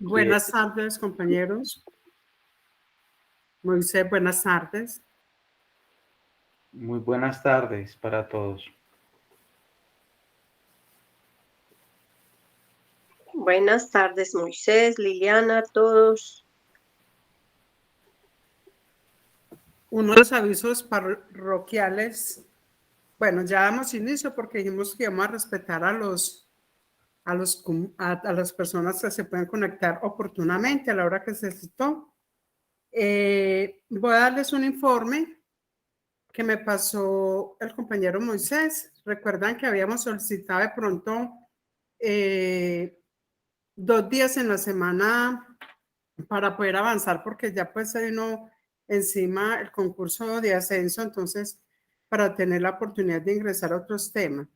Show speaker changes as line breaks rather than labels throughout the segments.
Buenas tardes, compañeros. Moisés, buenas tardes.
Muy buenas tardes para todos.
Buenas tardes, Moisés, Liliana, todos.
Uno de los avisos parroquiales. Bueno, ya damos inicio porque dijimos que íbamos a respetar a las personas que se pueden conectar oportunamente a la hora que se citó. Voy a darles un informe que me pasó el compañero Moisés. Recuerdan que habíamos solicitado de pronto 2 días en la semana para poder avanzar, porque ya pues se vino encima el concurso de ascenso, entonces para tener la oportunidad de ingresar a otros temas.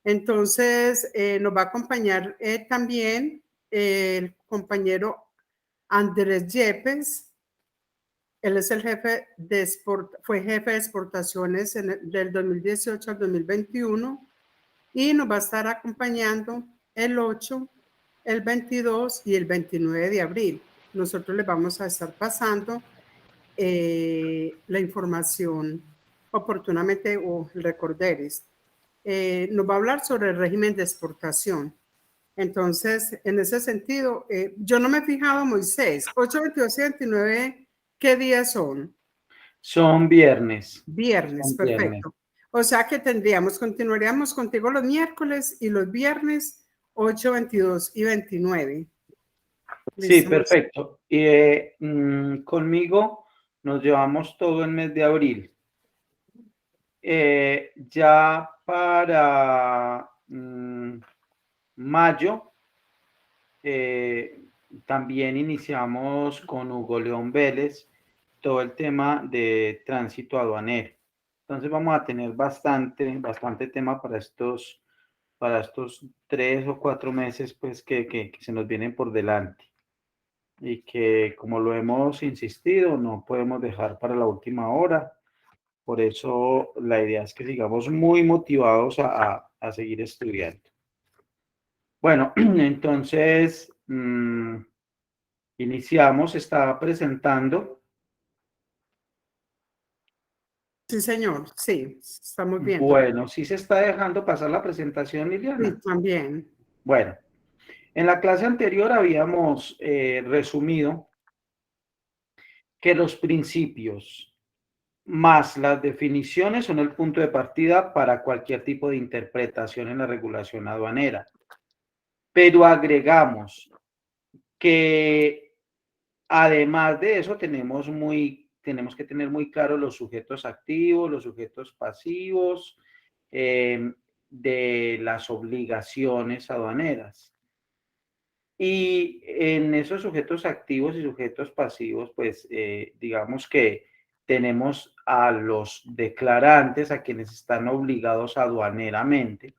Entonces nos va a acompañar también el compañero Andrés Yepes. Él es el fue jefe de exportaciones del 2018 al 2021 y nos va a estar acompañando el 8, el 22 y el 29 de abril. Nosotros les vamos a estar pasando la información oportunamente o recorderes. Nos va a hablar sobre el régimen de exportación. Entonces, en ese sentido, yo no me he fijado, Moisés, 8, 22 y 29, ¿qué días son?
Son viernes.
Viernes,
Son
perfecto.
viernes.
O sea que continuaríamos contigo los miércoles y los viernes 8, 22 y 29.
Sí, perfecto. Y conmigo nos llevamos todo el mes de abril. Ya para mayo también iniciamos con Hugo León Vélez todo el tema de tránsito aduanero. Entonces vamos a tener bastante tema para estos 3 o 4 meses pues que se nos vienen por delante y que, como lo hemos insistido, no podemos dejar para la última hora. Por eso la idea es que sigamos muy motivados a seguir estudiando. Bueno, entonces iniciamos. Estaba presentando.
Sí, señor. Sí, estamos viendo.
Bueno, sí se está dejando pasar la presentación, Liliana.
Sí, también.
Bueno, en la clase anterior habíamos resumido que los principios más las definiciones son el punto de partida para cualquier tipo de interpretación en la regulación aduanera. Pero agregamos que además de eso tenemos que tener muy claro los sujetos activos, los sujetos pasivos de las obligaciones aduaneras. Y en esos sujetos activos y sujetos pasivos, pues digamos que tenemos a los declarantes, a quienes están obligados aduaneramente.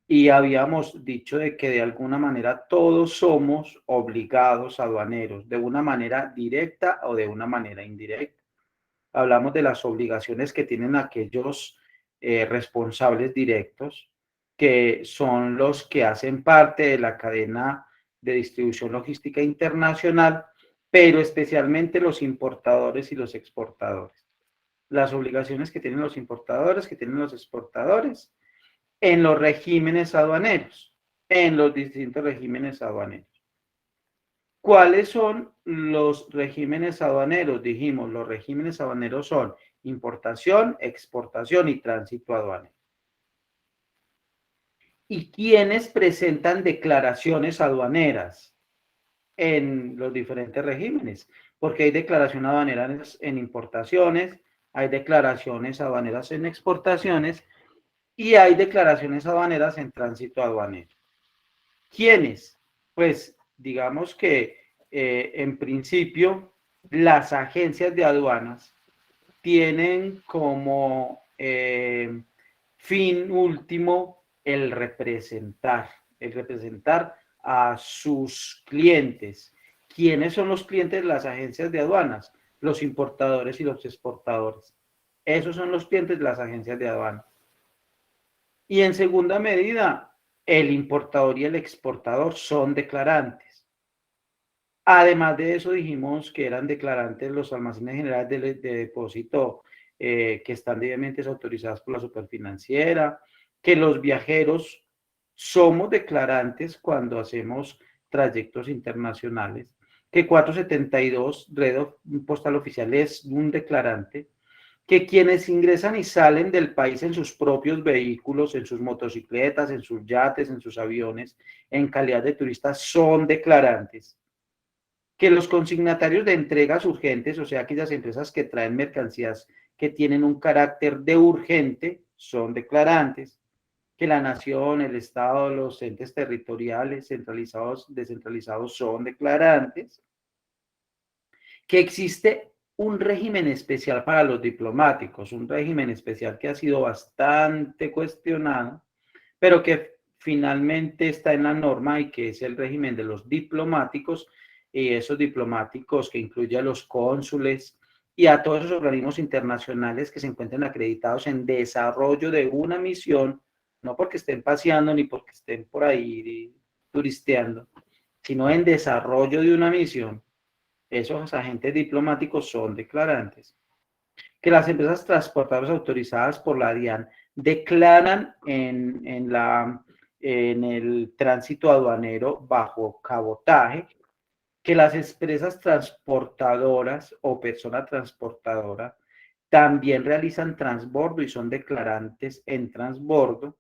Y habíamos dicho de que de alguna manera todos somos obligados aduaneros, de una manera directa o de una manera indirecta. Hablamos de las obligaciones que tienen aquellos responsables directos, que son los que hacen parte de la cadena de distribución logística internacional, pero especialmente los importadores y los exportadores. Las obligaciones que tienen los importadores, que tienen los exportadores, en los regímenes aduaneros, en los distintos regímenes aduaneros. ¿Cuáles son los regímenes aduaneros? Dijimos, los regímenes aduaneros son importación, exportación y tránsito aduanero. ¿Y quiénes presentan declaraciones aduaneras en los diferentes regímenes? Porque hay declaraciones aduaneras en importaciones, hay declaraciones aduaneras en exportaciones y hay declaraciones aduaneras en tránsito aduanero. ¿Quiénes? Pues digamos que en principio las agencias de aduanas tienen como fin último el representar a sus clientes. ¿Quiénes son los clientes de las agencias de aduanas? Los importadores y los exportadores. Esos son los clientes de las agencias de aduanas. Y en segunda medida, el importador y el exportador son declarantes. Además de eso, dijimos que eran declarantes los almacenes generales de depósito que están debidamente autorizados por la superfinanciera, que los viajeros somos declarantes cuando hacemos trayectos internacionales, que 472 red postal oficial es un declarante, que quienes ingresan y salen del país en sus propios vehículos, en sus motocicletas, en sus yates, en sus aviones, en calidad de turistas, son declarantes, que los consignatarios de entregas urgentes, o sea, aquellas empresas que traen mercancías que tienen un carácter de urgente, son declarantes, que la nación, el Estado, los entes territoriales, centralizados, descentralizados, son declarantes, que existe un régimen especial para los diplomáticos, un régimen especial que ha sido bastante cuestionado, pero que finalmente está en la norma y que es el régimen de los diplomáticos, y esos diplomáticos que incluye a los cónsules y a todos esos organismos internacionales que se encuentren acreditados en desarrollo de una misión, no porque estén paseando ni porque estén por ahí turisteando, sino en desarrollo de una misión. Esos agentes diplomáticos son declarantes. Que las empresas transportadoras autorizadas por la DIAN declaran en el tránsito aduanero bajo cabotaje, que las empresas transportadoras o persona transportadora también realizan transbordo y son declarantes en transbordo,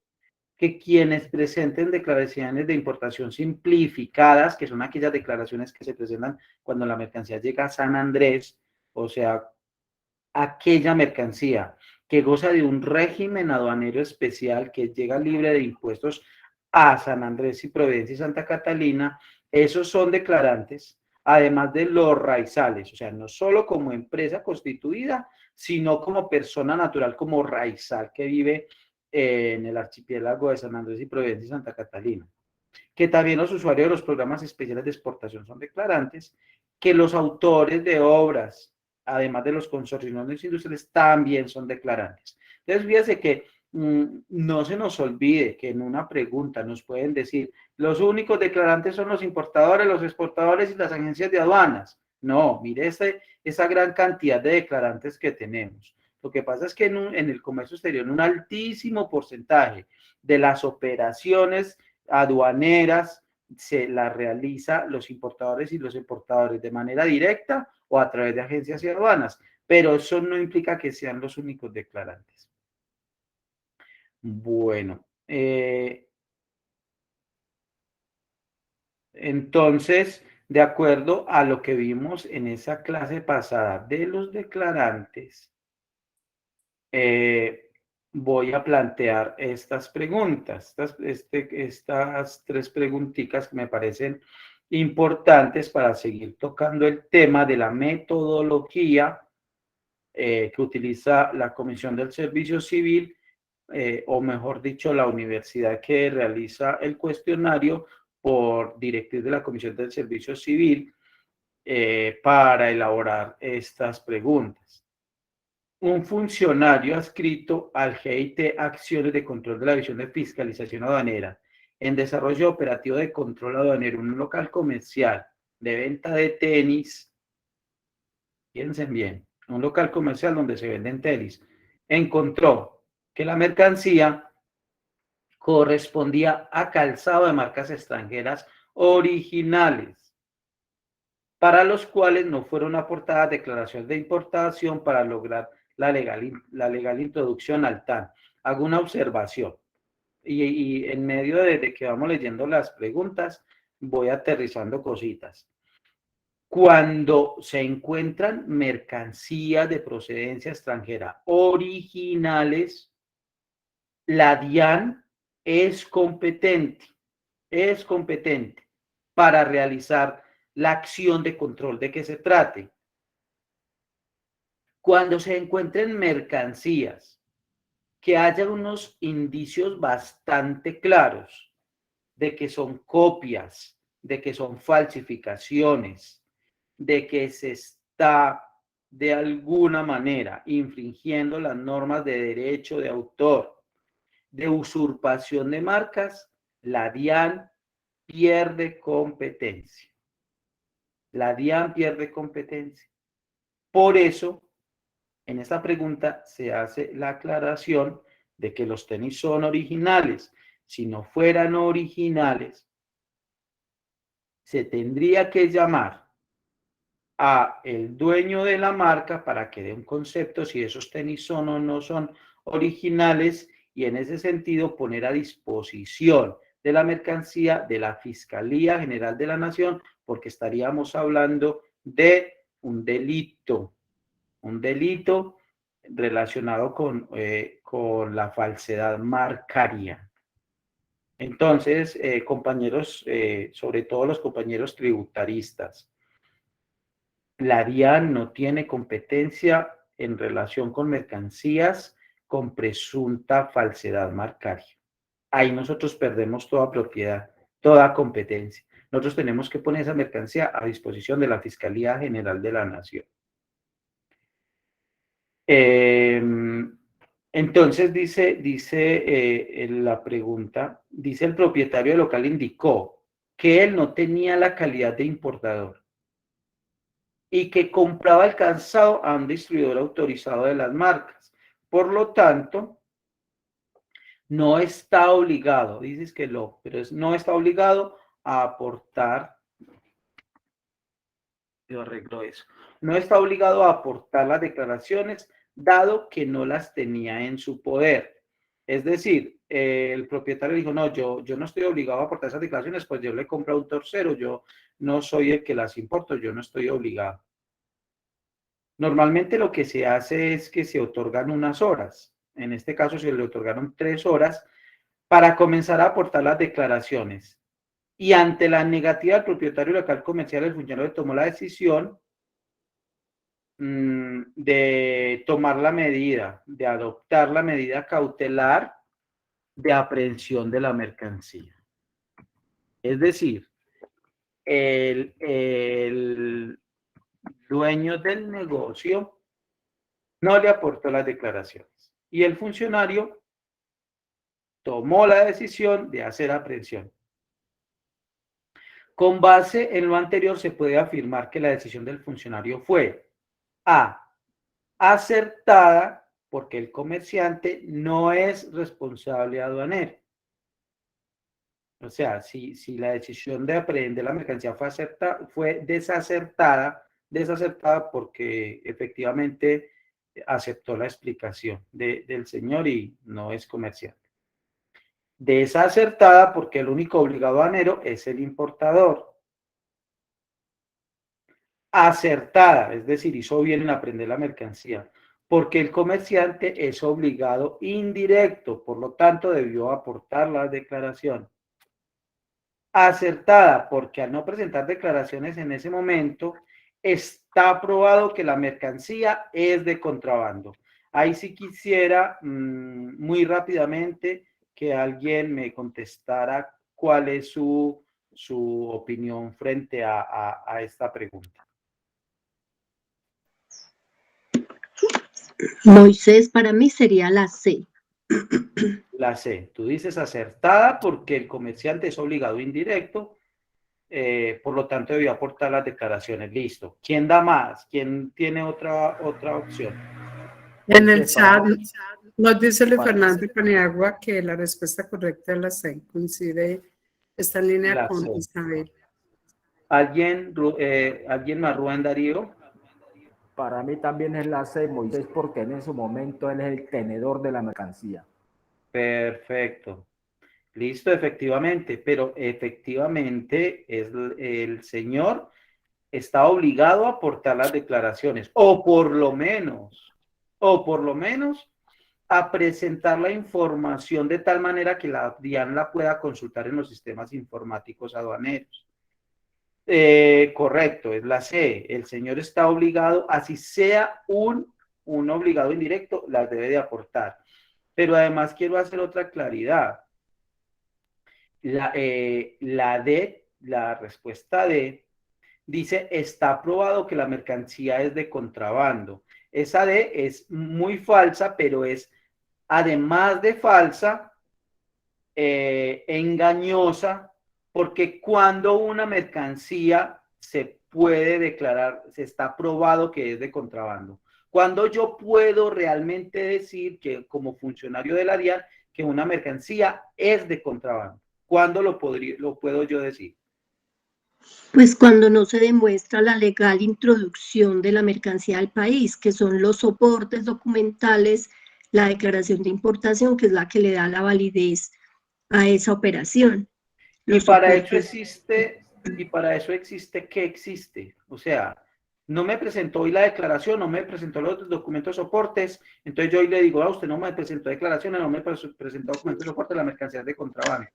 que quienes presenten declaraciones de importación simplificadas, que son aquellas declaraciones que se presentan cuando la mercancía llega a San Andrés, o sea, aquella mercancía que goza de un régimen aduanero especial, que llega libre de impuestos a San Andrés y Providencia y Santa Catalina, esos son declarantes, además de los raizales, o sea, no solo como empresa constituida, sino como persona natural, como raizal que vive en el archipiélago de San Andrés y Providencia y Santa Catalina. Que también los usuarios de los programas especiales de exportación son declarantes, que los autores de obras, además de los consorcios industriales, también son declarantes. Entonces, fíjense que no se nos olvide que en una pregunta nos pueden decir, los únicos declarantes son los importadores, los exportadores y las agencias de aduanas. No, mire esa gran cantidad de declarantes que tenemos. Lo que pasa es que en el comercio exterior, un altísimo porcentaje de las operaciones aduaneras se las realiza los importadores y los exportadores de manera directa o a través de agencias y aduanas, pero eso no implica que sean los únicos declarantes. Bueno, entonces, de acuerdo a lo que vimos en esa clase pasada de los declarantes, voy a plantear estas preguntas, estas tres preguntitas que me parecen importantes para seguir tocando el tema de la metodología que utiliza la Comisión del Servicio Civil, o mejor dicho, la universidad que realiza el cuestionario por directriz de la Comisión del Servicio Civil para elaborar estas preguntas. Un funcionario adscrito al GIT Acciones de Control de la División de Fiscalización Aduanera en desarrollo operativo de control aduanero en un local comercial de venta de tenis, piensen bien, un local comercial donde se venden tenis, encontró que la mercancía correspondía a calzado de marcas extranjeras originales, para los cuales no fueron aportadas declaraciones de importación para lograr la legal introducción al TAN. Hago una observación y en medio de que vamos leyendo las preguntas, voy aterrizando cositas. Cuando se encuentran mercancías de procedencia extranjera originales, la DIAN es competente para realizar la acción de control de que se trate. Cuando se encuentren mercancías que haya unos indicios bastante claros de que son copias, de que son falsificaciones, de que se está de alguna manera infringiendo las normas de derecho de autor, de usurpación de marcas, la DIAN pierde competencia. La DIAN pierde competencia. Por eso, en esta pregunta se hace la aclaración de que los tenis son originales. Si no fueran originales, se tendría que llamar a el dueño de la marca para que dé un concepto si esos tenis son o no son originales y en ese sentido poner a disposición de la mercancía de la Fiscalía General de la Nación, porque estaríamos hablando de un delito relacionado con la falsedad marcaria. Entonces, compañeros, sobre todo los compañeros tributaristas, la DIAN no tiene competencia en relación con mercancías con presunta falsedad marcaria. Ahí nosotros perdemos toda propiedad, toda competencia. Nosotros tenemos que poner esa mercancía a disposición de la Fiscalía General de la Nación. Entonces dice la pregunta, dice el propietario del local indicó que él no tenía la calidad de importador y que compraba el calzado a un distribuidor autorizado de las marcas. Por lo tanto, no está obligado, dices que pero no está obligado a aportar, yo arreglo eso, no está obligado a aportar las declaraciones dado que no las tenía en su poder. Es decir, el propietario dijo, no, yo no estoy obligado a aportar esas declaraciones, pues yo le compro a un tercero, yo no soy el que las importo, yo no estoy obligado. Normalmente lo que se hace es que se otorgan unas horas. En este caso se le otorgaron 3 horas para comenzar a aportar las declaraciones. Y ante la negativa del propietario local comercial, el funcionario tomó la decisión de tomar la medida, de adoptar la medida cautelar de aprehensión de la mercancía. Es decir, el dueño del negocio no le aportó las declaraciones y el funcionario tomó la decisión de hacer aprehensión. Con base en lo anterior se puede afirmar que la decisión del funcionario fue A, acertada porque el comerciante no es responsable aduanero. O sea, si la decisión de aprehender la mercancía fue desacertada porque efectivamente aceptó la explicación del señor y no es comerciante. Desacertada porque el único obligado aduanero es el importador. Acertada, es decir, hizo bien en aprender la mercancía, porque el comerciante es obligado indirecto, por lo tanto debió aportar la declaración. Acertada, porque al no presentar declaraciones en ese momento, está probado que la mercancía es de contrabando. Ahí sí quisiera muy rápidamente que alguien me contestara cuál es su opinión frente a esta pregunta.
Moisés, para mí sería la C.
La C. Tú dices acertada porque el comerciante es obligado indirecto, por lo tanto debió aportar las declaraciones. Listo. ¿Quién da más? ¿Quién tiene otra opción?
En el chat nos dice Luis Fernando Paniagua que la respuesta correcta es la C. Coincide, está en línea con Isabel.
¿Alguien más, Rubén Darío?
Para mí también es la C, Moisés, porque en ese momento él es el tenedor de la mercancía.
Perfecto. Listo, efectivamente, pero efectivamente el señor está obligado a aportar las declaraciones, o por lo menos, a presentar la información de tal manera que la DIAN la pueda consultar en los sistemas informáticos aduaneros. Correcto, es la C. El señor está obligado, así sea un obligado indirecto, las debe de aportar. Pero además quiero hacer otra claridad. La D, la respuesta D, dice, está probado que la mercancía es de contrabando. Esa D es muy falsa, pero es, además de falsa, engañosa, porque cuando una mercancía se puede declarar, se está probado que es de contrabando. Cuando yo puedo realmente decir que como funcionario de la DIAN que una mercancía es de contrabando. ¿Cuándo lo puedo yo decir?
Pues cuando no se demuestra la legal introducción de la mercancía al país, que son los soportes documentales, la declaración de importación, que es la que le da la validez a esa operación.
Y
Los
para eso
soportes.
existe, ¿qué existe? O sea, no me presentó hoy la declaración, no me presentó los documentos soportes, entonces yo hoy le digo, usted no me presentó declaraciones, no me presentó documentos soportes, la mercancía es de contrabando.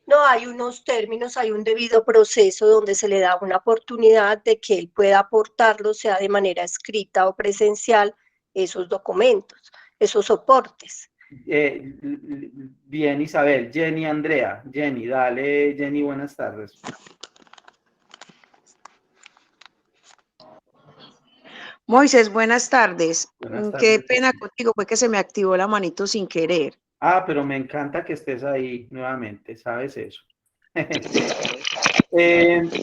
No, hay unos términos, hay un debido proceso donde se le da una oportunidad de que él pueda aportarlo, sea de manera escrita o presencial, esos documentos, esos soportes.
Bien, Isabel. Jenny, Andrea. Jenny, dale, Jenny, buenas tardes.
Moisés, buenas tardes.
Buenas
Qué
tardes.
pena contigo, fue que se me activó la manito sin querer.
Pero me encanta que estés ahí nuevamente, ¿sabes eso?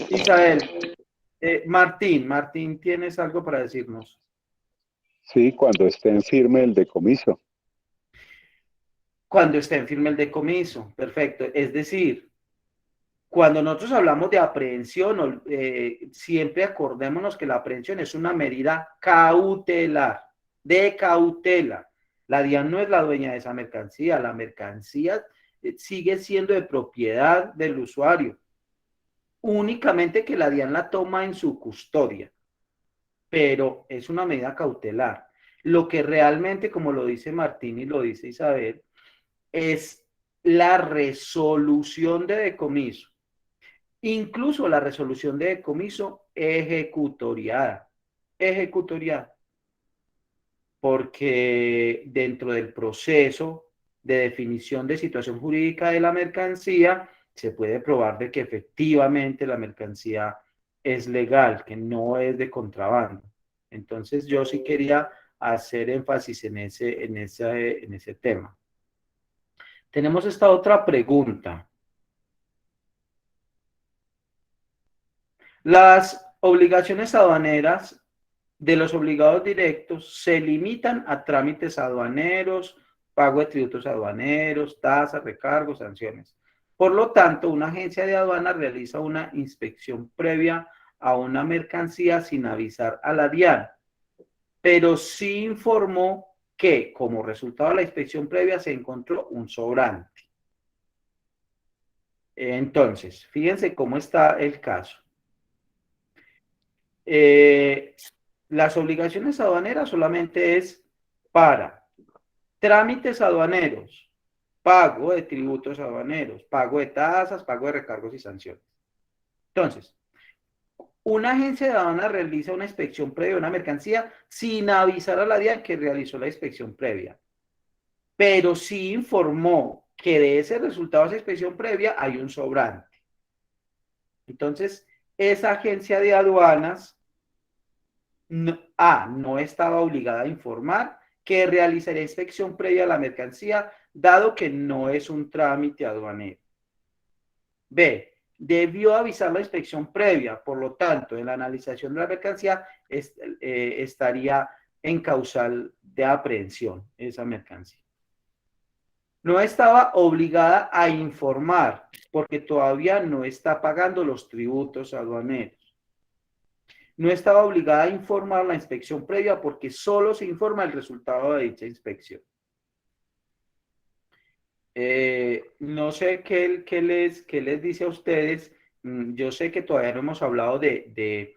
Isabel, Martín, ¿tienes algo para decirnos?
Sí, cuando esté en firme el decomiso.
Cuando esté en firme el decomiso, perfecto. Es decir, cuando nosotros hablamos de aprehensión, siempre acordémonos que la aprehensión es una medida cautelar, de cautela. La DIAN no es la dueña de esa mercancía, la mercancía sigue siendo de propiedad del usuario. Únicamente que la DIAN la toma en su custodia, pero es una medida cautelar. Lo que realmente, como lo dice Martín y lo dice Isabel, es la resolución de decomiso. Incluso la resolución de decomiso ejecutoriada, porque dentro del proceso de definición de situación jurídica de la mercancía, se puede probar de que efectivamente la mercancía es legal, que no es de contrabando. Entonces yo sí quería hacer énfasis en ese tema. Tenemos esta otra pregunta. Las obligaciones aduaneras de los obligados directos se limitan a trámites aduaneros, pago de tributos aduaneros, tasas, recargos, sanciones. Por lo tanto, una agencia de aduana realiza una inspección previa a una mercancía sin avisar a la DIAN, pero sí informó que como resultado de la inspección previa se encontró un sobrante. Entonces, fíjense cómo está el caso. Las obligaciones aduaneras solamente es para trámites aduaneros, pago de tributos aduaneros, pago de tasas, pago de recargos y sanciones. Entonces, una agencia de aduana realiza una inspección previa de una mercancía sin avisar a la DIAN que realizó la inspección previa, pero sí informó que de ese resultado de esa inspección previa hay un sobrante. Entonces, esa agencia de aduanas no estaba obligada a informar que realizaría inspección previa a la mercancía, dado que no es un trámite aduanero. B, debió avisar la inspección previa, por lo tanto, en la analización de la mercancía estaría en causal de aprehensión esa mercancía. No estaba obligada a informar, porque todavía no está pagando los tributos aduaneros. No estaba obligada a informar la inspección previa porque solo se informa el resultado de dicha inspección. No sé qué les dice a ustedes. Yo sé que todavía no hemos hablado de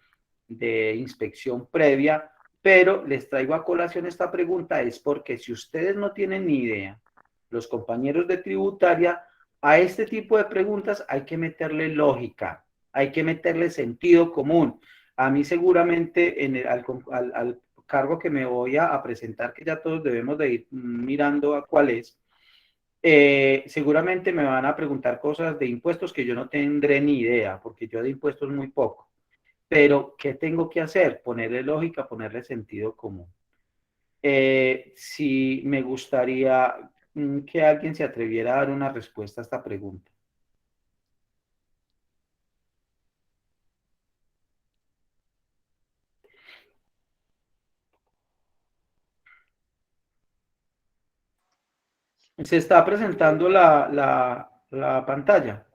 inspección previa, pero les traigo a colación esta pregunta, es porque si ustedes no tienen ni idea, los compañeros de tributaria, a este tipo de preguntas hay que meterle lógica, hay que meterle sentido común. A mí seguramente al cargo que me voy a presentar, que ya todos debemos de ir mirando a cuál es, seguramente me van a preguntar cosas de impuestos que yo no tendré ni idea, porque yo de impuestos muy poco. Pero, ¿qué tengo que hacer? Ponerle lógica, ponerle sentido común. Si me gustaría que alguien se atreviera a dar una respuesta a esta pregunta. Se está presentando la pantalla.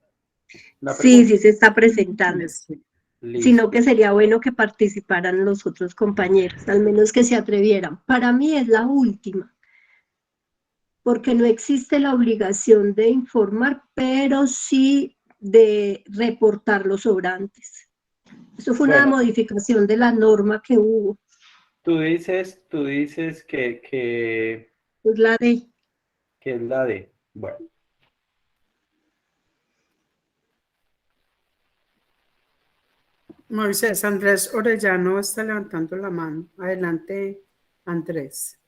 La
Sí,
pregunta.
sí se está presentando,
Sí.
Listo.
sino que sería bueno que participaran los otros compañeros, al menos que se atrevieran. Para mí es la última, porque no existe la obligación de informar, pero sí de reportar los sobrantes. Eso fue una
Bueno,
modificación de la norma que hubo,
tú dices que
es la de...
es la de, bueno.
Moisés, Andrés Orellano está levantando la mano. Adelante, Andrés.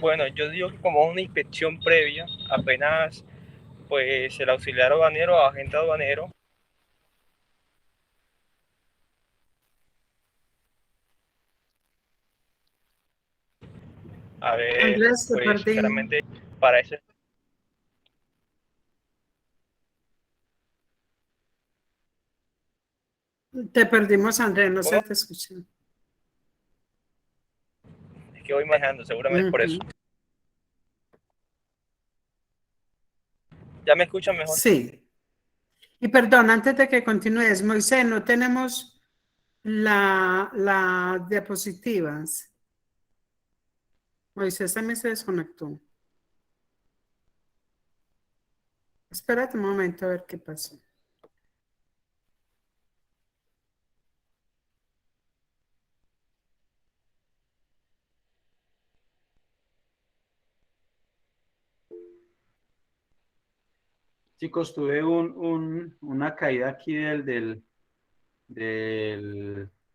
Bueno, yo digo que como una inspección previa, apenas pues el auxiliar aduanero o agente aduanero a ver,
Andrés, te
pues
perdí.
sinceramente para ese
Te perdimos, Andrés, no se
¿puedo?
te escucha.
Es que voy manejando, seguramente por eso.
Ujú.
¿Ya me escuchan mejor?
Sí. Y perdón, antes de que continúes, Moisés, no tenemos las diapositivas. Moisés también se desconectó. Espérate un momento a ver qué pasó.
Chicos, tuve una caída aquí del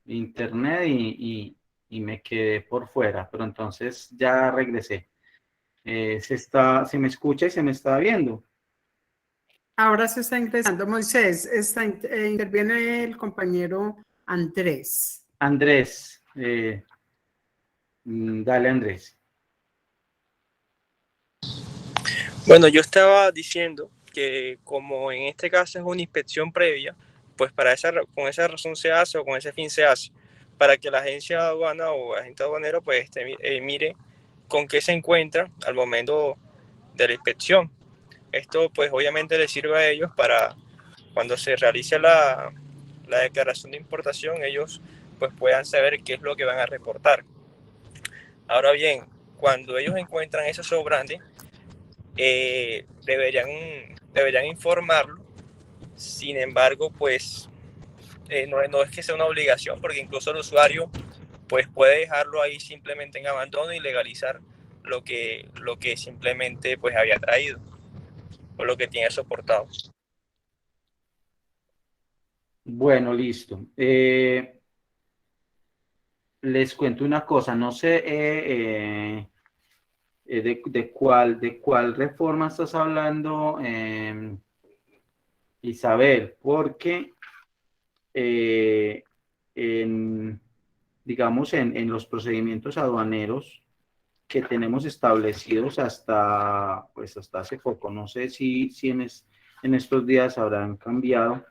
internet y me quedé por fuera, pero entonces ya regresé. Se me escucha y se me está viendo.
Ahora se está ingresando. Moisés, interviene el compañero Andrés.
Andrés, dale Andrés.
Bueno, yo estaba diciendo que como en este caso es una inspección previa, pues con esa razón se hace o con ese fin se hace, para que la agencia de aduana o agente aduanero pues mire con qué se encuentra al momento de la inspección. Esto pues obviamente les sirve a ellos para cuando se realice la declaración de importación, ellos pues puedan saber qué es lo que van a reportar. Ahora bien, cuando ellos encuentran ese sobrante, deberían informarlo. Sin embargo, pues no es que sea una obligación, porque incluso el usuario pues puede dejarlo ahí simplemente en abandono y legalizar lo que simplemente pues había traído o lo que tiene soportado.
Bueno, listo. Les cuento una cosa, no sé de cuál reforma estás hablando, Isabel, porque eh, digamos, en los procedimientos aduaneros que tenemos establecidos pues hasta hace poco, no sé si en estos días habrán cambiado,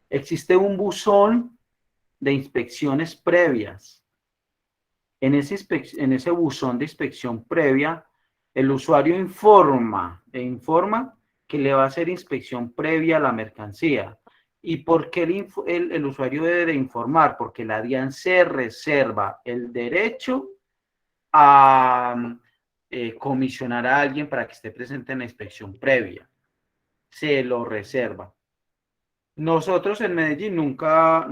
existe un buzón de inspecciones previas. En ese buzón de inspección previa, el usuario informa que le va a hacer inspección previa a la mercancía. ¿Y por qué el usuario debe de informar? Porque la DIAN se reserva el derecho a comisionar a alguien para que esté presente en la inspección previa. Se lo reserva. Nosotros en Medellín nunca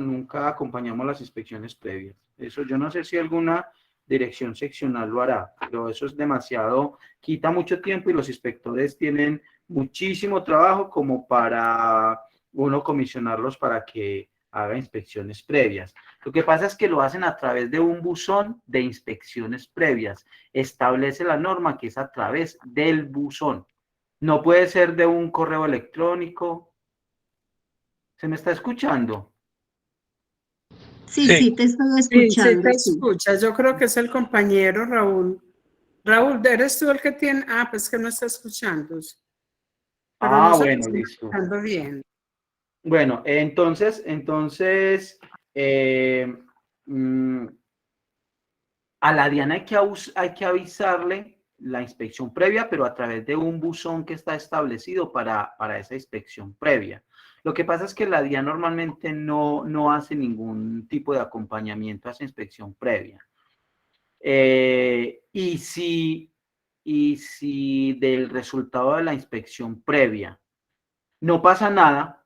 acompañamos las inspecciones previas. Eso yo no sé si alguna dirección seccional lo hará, pero eso es demasiado, quita mucho tiempo y los inspectores tienen muchísimo trabajo como para uno comisionarlos para que haga inspecciones previas. Lo que pasa es que lo hacen a través de un buzón de inspecciones previas. Establece la norma que es a través del buzón. No puede ser de un correo electrónico. ¿Se me está escuchando?
Sí,
Sí.
sí, te estoy
Sí, sí
escuchando,
te
sí.
escuchas. Yo creo que es el compañero Raúl. Raúl, ¿eres tú el que tiene? Ah, pues que no está escuchando. Pero no se
Bueno,
está
listo.
escuchando bien.
Bueno, entonces, mm, a la DIAN hay que avisarle la inspección previa, pero a través de un buzón que está establecido para esa inspección previa. Lo que pasa es que la DIAN normalmente no hace ningún tipo de acompañamiento a esa inspección previa. Y si del resultado de la inspección previa no pasa nada,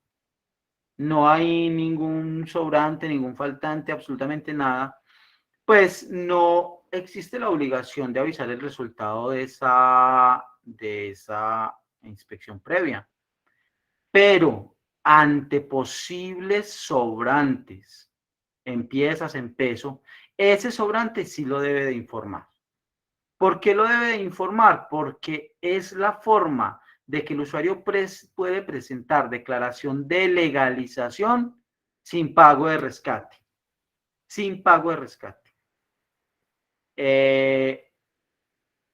no hay ningún sobrante, ningún faltante, absolutamente nada, pues no existe la obligación de avisar el resultado de esa inspección previa. Pero ante posibles sobrantes en piezas, en peso, ese sobrante sí lo debe de informar. ¿Por qué lo debe de informar? Porque es la forma de que el usuario puede presentar declaración de legalización sin pago de rescate. Sin pago de rescate.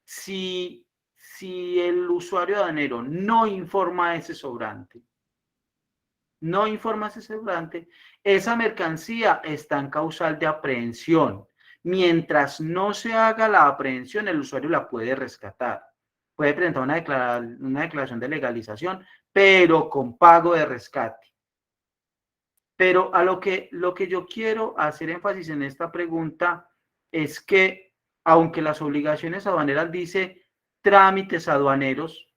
Si el usuario aduanero no informa ese sobrante, esa mercancía está en causal de aprehensión. Mientras no se haga la aprehensión, el usuario la puede rescatar. Puede presentar una declaración de legalización, pero con pago de rescate. Pero a lo que yo quiero hacer énfasis en esta pregunta es que, aunque las obligaciones aduaneras dice trámites aduaneros,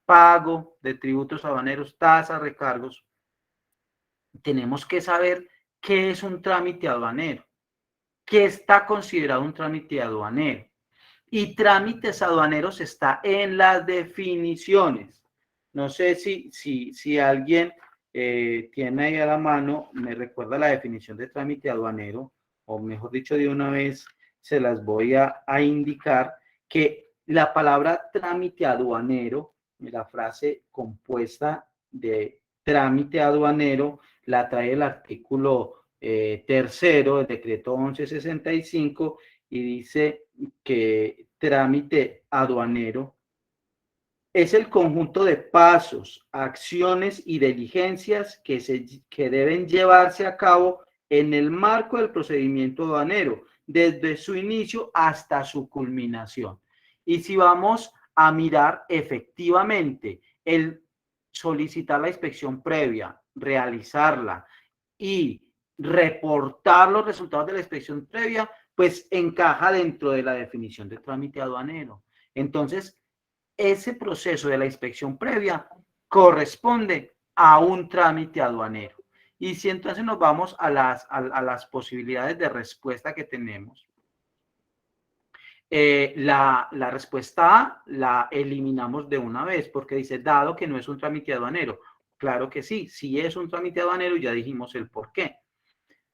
pago de tributos aduaneros, tasas, recargos, tenemos que saber qué es un trámite aduanero, qué está considerado un trámite aduanero. Y trámites aduaneros está en las definiciones. No sé si alguien tiene ahí a la mano, me recuerda la definición de trámite aduanero, o mejor dicho, de una vez se las voy a indicar, que la palabra trámite aduanero, la frase compuesta de trámite aduanero, la trae el artículo tercero del decreto 1165 y dice que trámite aduanero es el conjunto de pasos, acciones y diligencias que deben llevarse a cabo en el marco del procedimiento aduanero, desde su inicio hasta su culminación. Y si vamos a mirar efectivamente el solicitar la inspección previa, realizarla y reportar los resultados de la inspección previa, pues encaja dentro de la definición de trámite aduanero. Entonces, ese proceso de la inspección previa corresponde a un trámite aduanero. Y si entonces nos vamos a las posibilidades de respuesta que tenemos, la respuesta A la eliminamos de una vez porque dice, dado que no es un trámite aduanero. Claro que sí, si es un trámite aduanero, ya dijimos el por qué.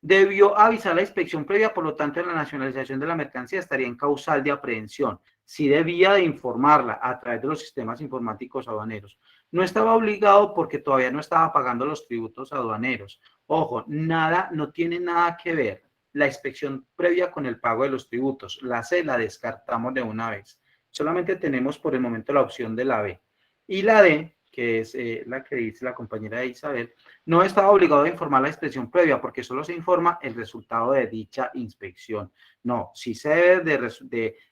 Debió avisar la inspección previa, por lo tanto, la nacionalización de la mercancía estaría en causal de aprehensión. Sí debía de informarla a través de los sistemas informáticos aduaneros. No estaba obligado porque todavía no estaba pagando los tributos aduaneros. Ojo, no tiene nada que ver la inspección previa con el pago de los tributos. La C la descartamos de una vez. Solamente tenemos por el momento la opción de la B. Y la D, que es la que dice la compañera Isabel, no estaba obligado a informar la inspección previa porque solo se informa el resultado de dicha inspección. No, sí se debe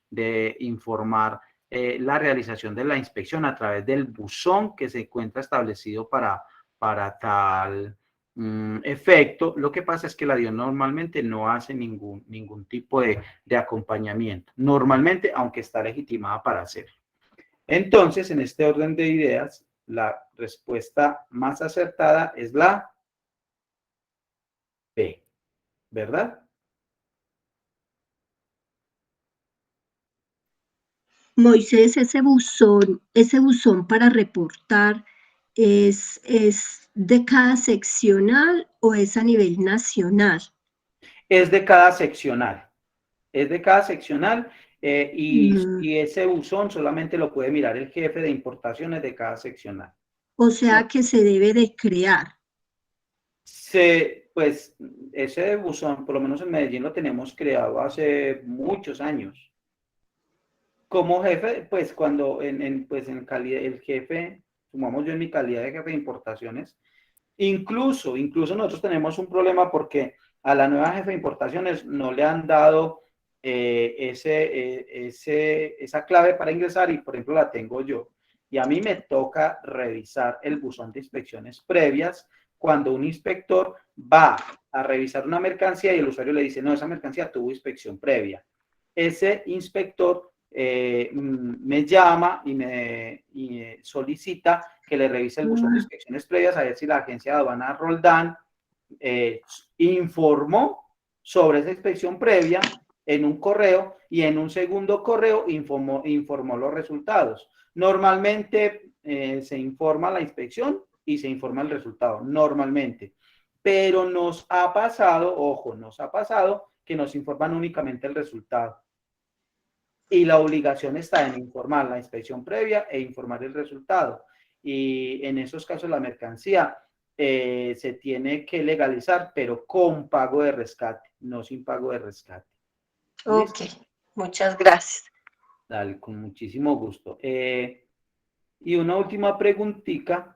de informar la realización de la inspección a través del buzón que se encuentra establecido para tal efecto. Lo que pasa es que la DIAN normalmente no hace ningún tipo de acompañamiento. Normalmente, aunque está legitimada para hacerlo. Entonces, en este orden de ideas, la respuesta más acertada es la B, ¿verdad?
Moisés, ese buzón para reportar, ¿es de cada seccional o es a nivel nacional?
Es de cada seccional. Es de cada seccional y ese buzón solamente lo puede mirar el jefe de importaciones de cada seccional.
O sea que se debe de crear.
pues ese buzón, por lo menos en Medellín, lo tenemos creado hace muchos años. Como jefe, pues cuando pues en calidad, el jefe, sumamos yo en mi calidad de jefe de importaciones, incluso nosotros tenemos un problema porque a la nueva jefe de importaciones no le han dado esa clave para ingresar y, por ejemplo, la tengo yo. Y a mí me toca revisar el buzón de inspecciones previas cuando un inspector va a revisar una mercancía y el usuario le dice, no, esa mercancía tuvo inspección previa. Ese inspector me llama y me solicita que le revise el buzón de inspecciones previas a ver si la agencia de aduana Roldán informó sobre esa inspección previa en un correo y en un segundo correo informó los resultados. Normalmente se informa la inspección y se informa el resultado, normalmente. Pero nos ha pasado, ojo, nos ha pasado que nos informan únicamente el resultado. Y la obligación está en informar la inspección previa e informar el resultado. Y en esos casos la mercancía se tiene que legalizar, pero con pago de rescate, no sin pago de rescate.
Ok, muchas gracias.
Dale, con muchísimo gusto. Y una última preguntita.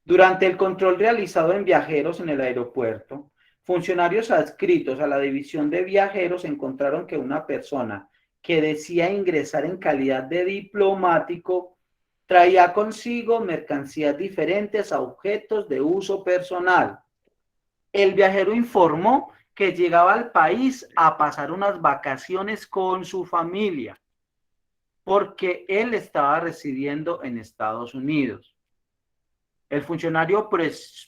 Durante el control realizado en viajeros en el aeropuerto, funcionarios adscritos a la división de viajeros encontraron que una persona que decía ingresar en calidad de diplomático traía consigo mercancías diferentes a objetos de uso personal. El viajero informó que llegaba al país a pasar unas vacaciones con su familia, porque él estaba residiendo en Estados Unidos. El funcionario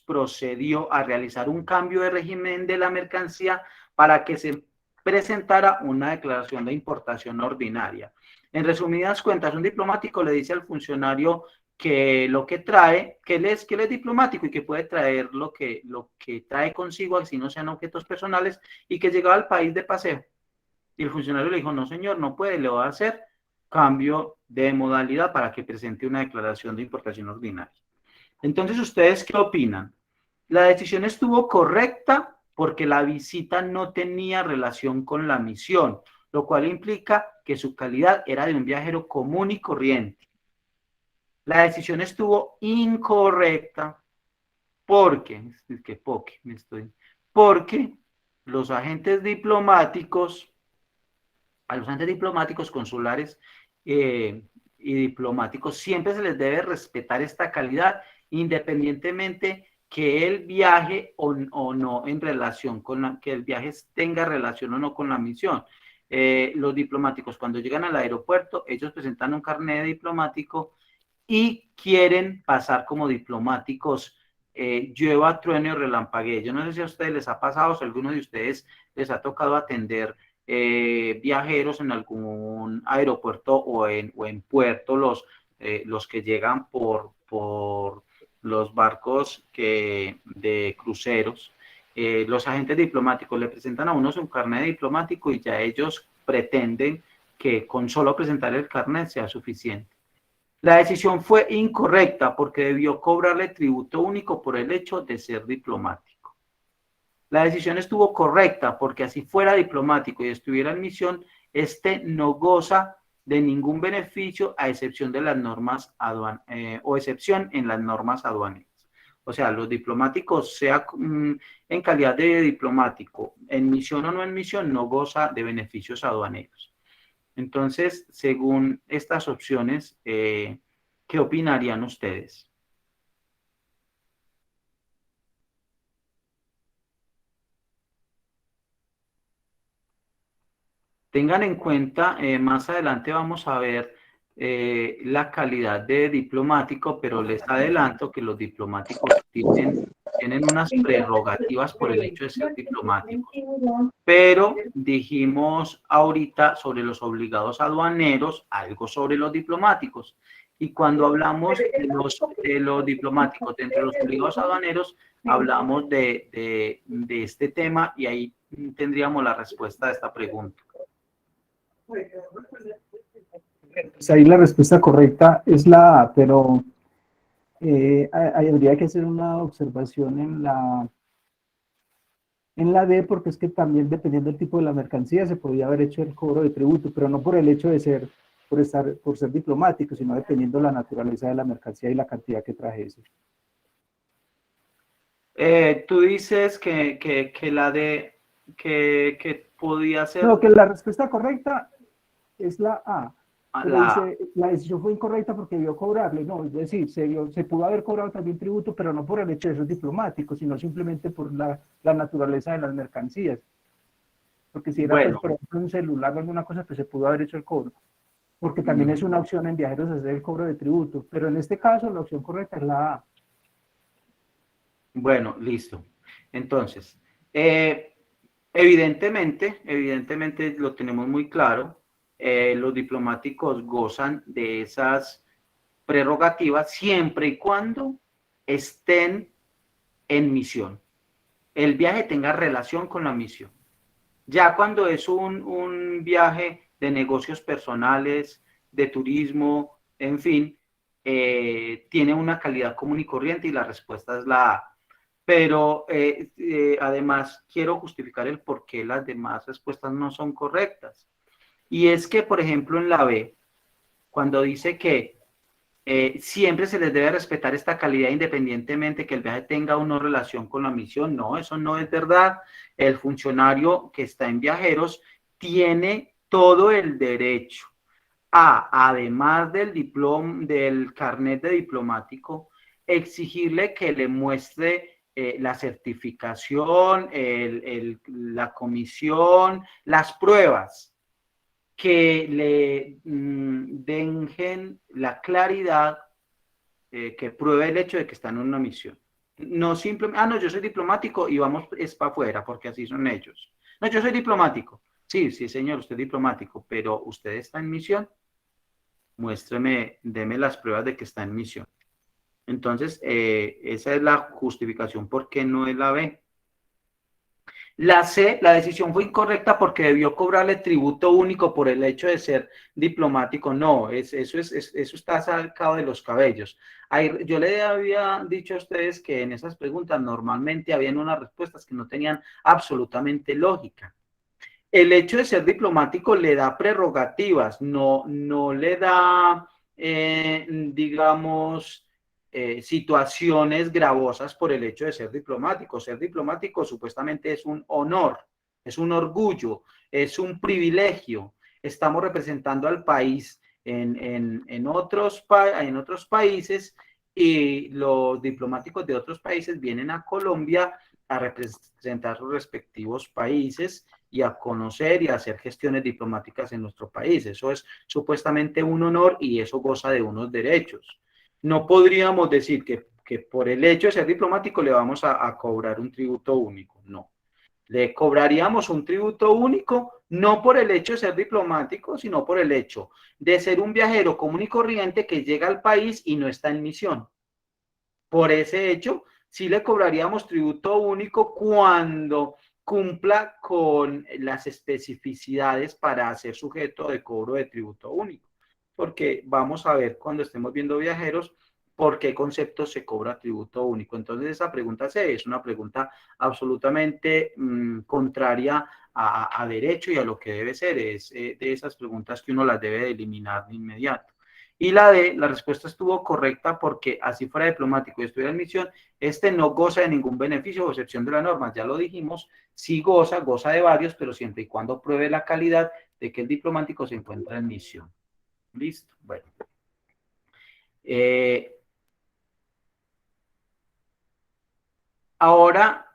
procedió a realizar un cambio de régimen de la mercancía para que se presentara una declaración de importación ordinaria. En resumidas cuentas, un diplomático le dice al funcionario que lo que trae, que él es diplomático y que puede traer lo que trae consigo, así no sean objetos personales, y que llegaba al país de paseo. Y el funcionario le dijo, no señor, no puede, le va a hacer cambio de modalidad para que presente una declaración de importación ordinaria. Entonces, ¿ustedes qué opinan? ¿La decisión estuvo correcta? Porque la visita no tenía relación con la misión, lo cual implica que su calidad era de un viajero común y corriente. La decisión estuvo incorrecta porque los agentes diplomáticos, a los agentes diplomáticos consulares y diplomáticos siempre se les debe respetar esta calidad, independientemente que el viaje o no en relación con que el viaje tenga relación o no con la misión. Los diplomáticos cuando llegan al aeropuerto, ellos presentan un carnet diplomático y quieren pasar como diplomáticos llueva, truene o relampaguee. Yo no sé si a ustedes les ha pasado, si a alguno de ustedes les ha tocado atender viajeros en algún aeropuerto o en puerto, los que llegan por los barcos de cruceros. Los agentes diplomáticos le presentan a uno su carnet diplomático y ya ellos pretenden que con solo presentar el carnet sea suficiente. La decisión fue incorrecta porque debió cobrarle tributo único por el hecho de ser diplomático. La decisión estuvo correcta porque así fuera diplomático y estuviera en misión, no goza de ningún beneficio a excepción de las normas o excepción en las normas aduaneras. O sea, los diplomáticos, sea en calidad de diplomático, en misión o no en misión, no goza de beneficios aduaneros. Entonces, según estas opciones, ¿qué opinarían ustedes? Tengan en cuenta, más adelante vamos a ver la calidad de diplomático, pero les adelanto que los diplomáticos tienen unas prerrogativas por el hecho de ser diplomáticos. Pero dijimos ahorita sobre los obligados aduaneros, algo sobre los diplomáticos. Y cuando hablamos de los diplomáticos dentro de los obligados aduaneros, hablamos de este tema y ahí tendríamos la respuesta a esta pregunta.
Pues ahí la respuesta correcta es la A, pero habría que hacer una observación en la D porque es que también dependiendo del tipo de la mercancía se podía haber hecho el cobro de tributo, pero no por el hecho de ser, por ser diplomático, sino dependiendo de la naturaleza de la mercancía y la cantidad que trajese.
Tú dices que la D, que podía ser...
No, que la respuesta correcta es la A. Pero
La A.
dice, la decisión fue incorrecta porque debió cobrarle, no, es decir, se pudo haber cobrado también tributo, pero no por el hecho de ser diplomático, sino simplemente por la naturaleza de las mercancías. Porque si era,
Bueno,
pues, por ejemplo, un celular o alguna cosa, pues se pudo haber hecho el cobro. Porque también es una opción en viajeros hacer el cobro de tributo, pero en este caso la opción correcta es la A.
bueno, listo. Entonces, evidentemente lo tenemos muy claro. Los diplomáticos gozan de esas prerrogativas siempre y cuando estén en misión. El viaje tenga relación con la misión. Ya cuando es un viaje de negocios personales, de turismo, en fin, tiene una calidad común y corriente y la respuesta es la A. Pero además quiero justificar el por qué las demás respuestas no son correctas. Y es que, por ejemplo, en la B, cuando dice que siempre se les debe respetar esta calidad independientemente que el viaje tenga o no relación con la misión, no, eso no es verdad. El funcionario que está en viajeros tiene todo el derecho a, además del diploma, del carnet de diplomático, exigirle que le muestre la certificación, la comisión, las pruebas que le den la claridad que pruebe el hecho de que están en una misión. No simplemente, no, yo soy diplomático y vamos es para afuera, porque así son ellos. No, yo soy diplomático. Sí, sí, señor, usted es diplomático, pero usted está en misión. Muéstreme, deme las pruebas de que está en misión. Entonces, esa es la justificación por qué no es la B. La C, la decisión fue incorrecta porque debió cobrarle tributo único por el hecho de ser diplomático. No, eso está sacado de los cabellos. Yo le había dicho a ustedes que en esas preguntas normalmente habían unas respuestas que no tenían absolutamente lógica. El hecho de ser diplomático le da prerrogativas, no le da, digamos, situaciones gravosas por el hecho de ser diplomático. Ser diplomático supuestamente es un honor, es un orgullo, es un privilegio. Estamos representando al país en otros países y los diplomáticos de otros países vienen a Colombia a representar sus respectivos países y a conocer y a hacer gestiones diplomáticas en nuestro país. Eso es supuestamente un honor y eso goza de unos derechos. No podríamos decir que por el hecho de ser diplomático le vamos a cobrar un tributo único, no. Le cobraríamos un tributo único no por el hecho de ser diplomático, sino por el hecho de ser un viajero común y corriente que llega al país y no está en misión. Por ese hecho, sí le cobraríamos tributo único cuando cumpla con las especificidades para ser sujeto de cobro de tributo único. Porque vamos a ver cuando estemos viendo viajeros por qué conceptos se cobra tributo único. Entonces esa pregunta C es una pregunta absolutamente contraria a derecho y a lo que debe ser. Es de esas preguntas que uno las debe de eliminar de inmediato. Y la D, la respuesta estuvo correcta porque así fuera diplomático y estuviera en misión, no goza de ningún beneficio o excepción de la norma. Ya lo dijimos, sí goza de varios, pero siempre y cuando pruebe la calidad de que el diplomático se encuentra en misión. ¿Listo? Bueno. Ahora,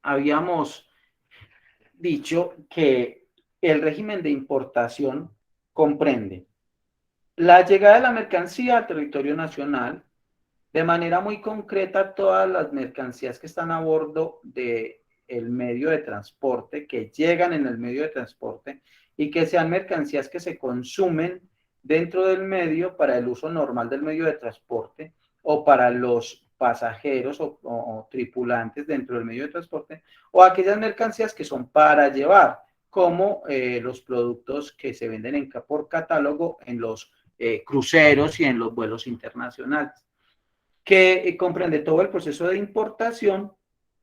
habíamos dicho que el régimen de importación comprende la llegada de la mercancía al territorio nacional, de manera muy concreta todas las mercancías que están a bordo del medio de transporte, que llegan en el medio de transporte y que sean mercancías que se consumen dentro del medio para el uso normal del medio de transporte o para los pasajeros o tripulantes dentro del medio de transporte, o aquellas mercancías que son para llevar, como los productos que se venden por catálogo en los cruceros y en los vuelos internacionales, que comprende todo el proceso de importación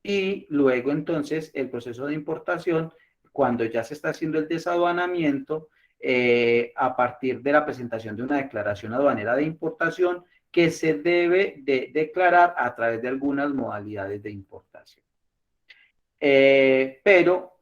y luego entonces el proceso de importación, cuando ya se está haciendo el desaduanamiento, a partir de la presentación de una declaración aduanera de importación que se debe de declarar a través de algunas modalidades de importación. Pero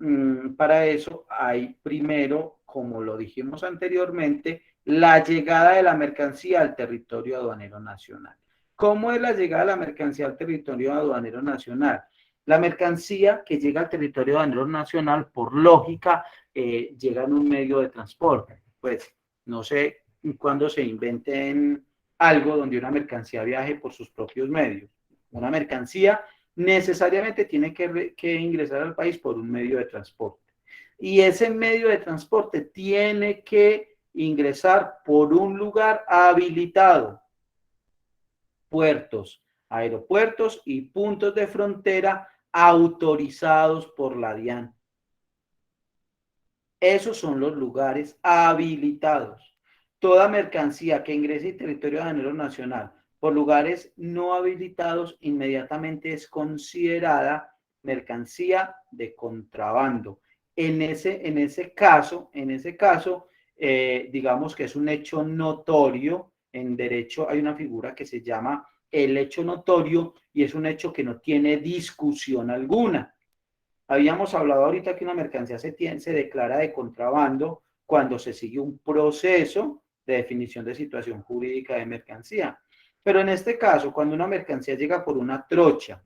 para eso hay primero, como lo dijimos anteriormente, la llegada de la mercancía al territorio aduanero nacional. ¿Cómo es la llegada de la mercancía al territorio aduanero nacional? La mercancía que llega al territorio aduanero nacional, por lógica, llega en un medio de transporte. Pues no sé cuándo se inventen algo donde una mercancía viaje por sus propios medios. Una mercancía necesariamente tiene que ingresar al país por un medio de transporte. Y ese medio de transporte tiene que ingresar por un lugar habilitado. Puertos, aeropuertos y puntos de frontera autorizados por la DIAN. Esos son los lugares habilitados. Toda mercancía que ingrese en territorio aduanero nacional por lugares no habilitados inmediatamente es considerada mercancía de contrabando. En ese caso, digamos que es un hecho notorio. En derecho hay una figura que se llama el hecho notorio y es un hecho que no tiene discusión alguna. Habíamos hablado ahorita que una mercancía se declara de contrabando cuando se sigue un proceso de definición de situación jurídica de mercancía. Pero en este caso, cuando una mercancía llega por una trocha,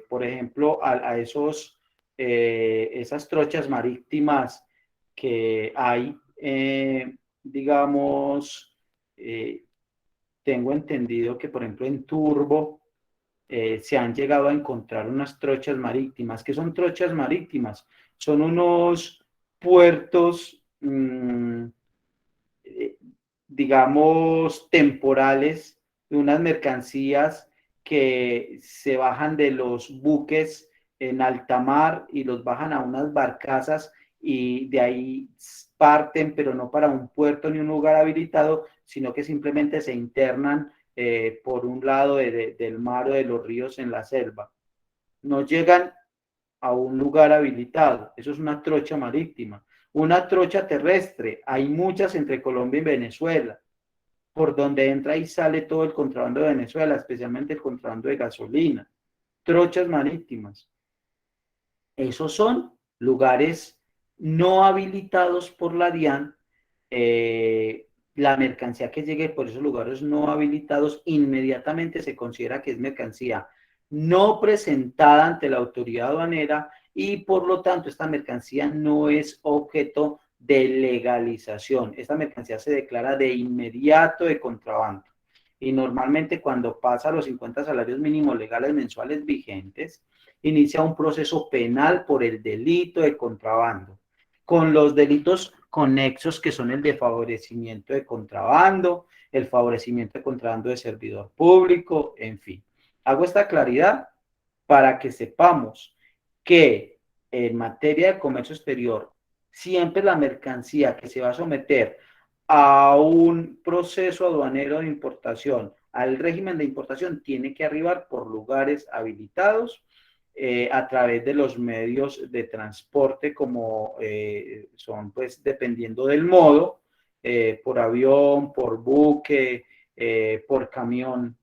por ejemplo, a esas trochas marítimas que hay, digamos, tengo entendido que, por ejemplo, en Turbo se han llegado a encontrar unas trochas marítimas. ¿Qué son trochas marítimas? Son unos puertos, digamos, temporales de unas mercancías que se bajan de los buques en alta mar y los bajan a unas barcazas y de ahí parten, pero no para un puerto ni un lugar habilitado, sino que simplemente se internan por un lado del mar o de los ríos en la selva. No llegan a un lugar habilitado. Eso es una trocha marítima. Una trocha terrestre, hay muchas entre Colombia y Venezuela, por donde entra y sale todo el contrabando de Venezuela, especialmente el contrabando de gasolina. Trochas marítimas. Esos son lugares no habilitados por la DIAN. La mercancía que llegue por esos lugares no habilitados inmediatamente se considera que es mercancía no presentada ante la autoridad aduanera y por lo tanto esta mercancía no es objeto de legalización. Esta mercancía se declara de inmediato de contrabando y normalmente cuando pasa los 50 salarios mínimos legales mensuales vigentes, inicia un proceso penal por el delito de contrabando, con los delitos conexos que son el de favorecimiento de contrabando, el favorecimiento de contrabando de servidor público, en fin. Hago esta claridad para que sepamos que en materia de comercio exterior, siempre la mercancía que se va a someter a un proceso aduanero de importación, al régimen de importación, tiene que arribar por lugares habilitados a través de los medios de transporte como son, pues, dependiendo del modo, por avión, por buque, por camión,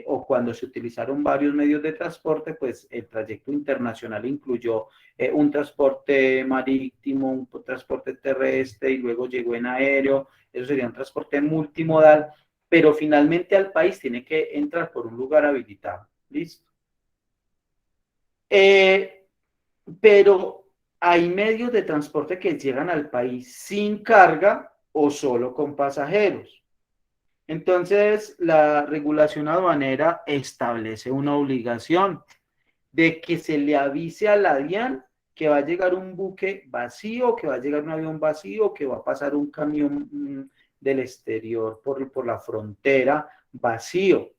o cuando se utilizaron varios medios de transporte, pues el trayecto internacional incluyó un transporte marítimo, un transporte terrestre y luego llegó en aéreo. Eso sería un transporte multimodal, pero finalmente al país tiene que entrar por un lugar habilitado. ¿Listo? Pero hay medios de transporte que llegan al país sin carga o solo con pasajeros. Entonces, la regulación aduanera establece una obligación de que se le avise a la DIAN que va a llegar un buque vacío, que va a llegar un avión vacío, que va a pasar un camión del exterior por la frontera vacío.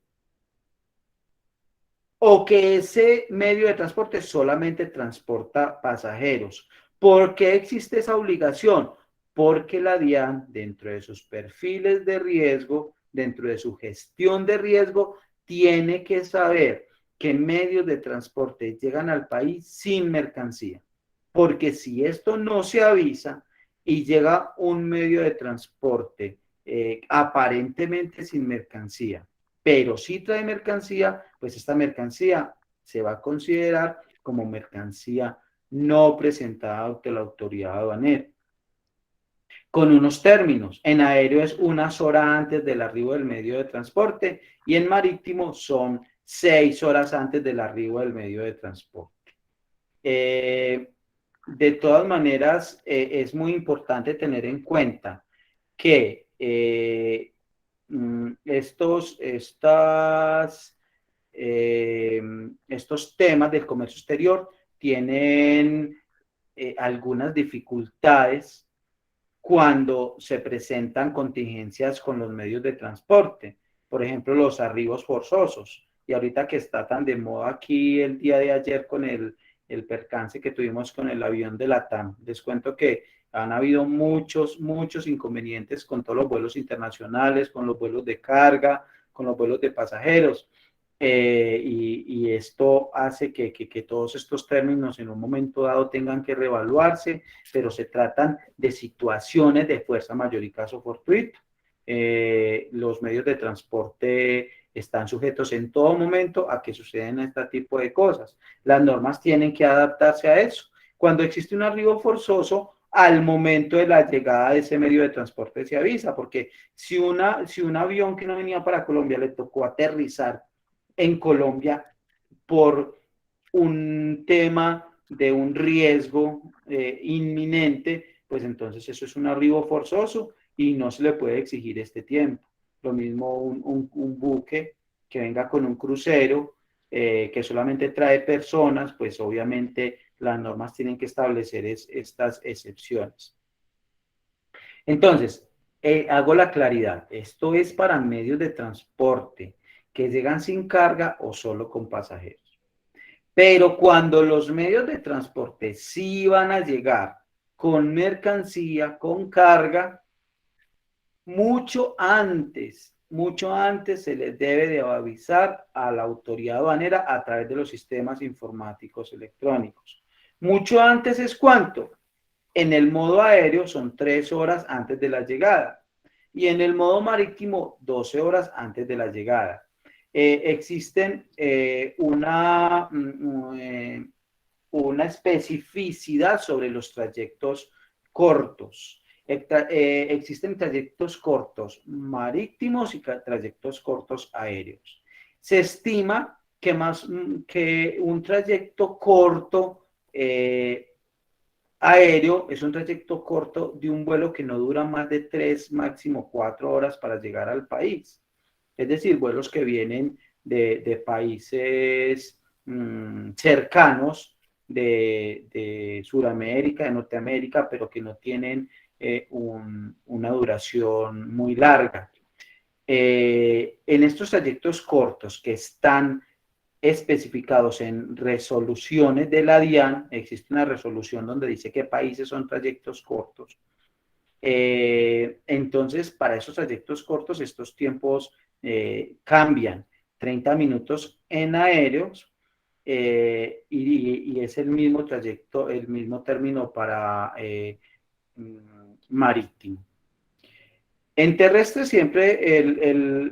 O que ese medio de transporte solamente transporta pasajeros. ¿Por qué existe esa obligación? Porque la DIAN, dentro de sus perfiles de riesgo, dentro de su gestión de riesgo, tiene que saber que medios de transporte llegan al país sin mercancía. Porque si esto no se avisa y llega un medio de transporte aparentemente sin mercancía, pero sí trae mercancía, pues esta mercancía se va a considerar como mercancía no presentada ante la autoridad aduanera. Con unos términos, en aéreo es unas horas antes del arribo del medio de transporte y en marítimo son 6 horas antes del arribo del medio de transporte. De todas maneras, es muy importante tener en cuenta que estos temas del comercio exterior tienen algunas dificultades cuando se presentan contingencias con los medios de transporte, por ejemplo, los arribos forzosos. Y ahorita que está tan de moda aquí el día de ayer con el percance que tuvimos con el avión de LATAM, les cuento que han habido muchos inconvenientes con todos los vuelos internacionales, con los vuelos de carga, con los vuelos de pasajeros. Y esto hace que todos estos términos en un momento dado tengan que reevaluarse, pero se tratan de situaciones de fuerza mayor y caso fortuito. Los medios de transporte están sujetos en todo momento a que suceden este tipo de cosas. Las normas tienen que adaptarse a eso. Cuando existe un arribo forzoso, al momento de la llegada de ese medio de transporte se avisa, porque si un avión que no venía para Colombia le tocó aterrizar en Colombia por un tema de un riesgo inminente, pues entonces eso es un arribo forzoso y no se le puede exigir este tiempo. Lo mismo un buque que venga con un crucero que solamente trae personas, pues obviamente las normas tienen que establecer estas excepciones. Entonces, hago la claridad, esto es para medios de transporte que llegan sin carga o solo con pasajeros. Pero cuando los medios de transporte sí van a llegar con mercancía, con carga, mucho antes se les debe de avisar a la autoridad aduanera a través de los sistemas informáticos electrónicos. Mucho antes es ¿cuánto? En el modo aéreo son 3 horas antes de la llegada y en el modo marítimo 12 horas antes de la llegada. Existen una especificidad sobre los trayectos cortos. Existen trayectos cortos marítimos y trayectos cortos aéreos. Se estima que un trayecto corto aéreo es un trayecto corto de un vuelo que no dura más de 3, máximo 4 horas para llegar al país. Es decir, vuelos que vienen de países cercanos de Sudamérica, de Norteamérica, pero que no tienen una duración muy larga. En estos trayectos cortos que están especificados en resoluciones de la DIAN, existe una resolución donde dice qué países son trayectos cortos. Entonces, para esos trayectos cortos, estos tiempos cambian. 30 minutos en aéreos y es el mismo trayecto, el mismo término para marítimo. En terrestre siempre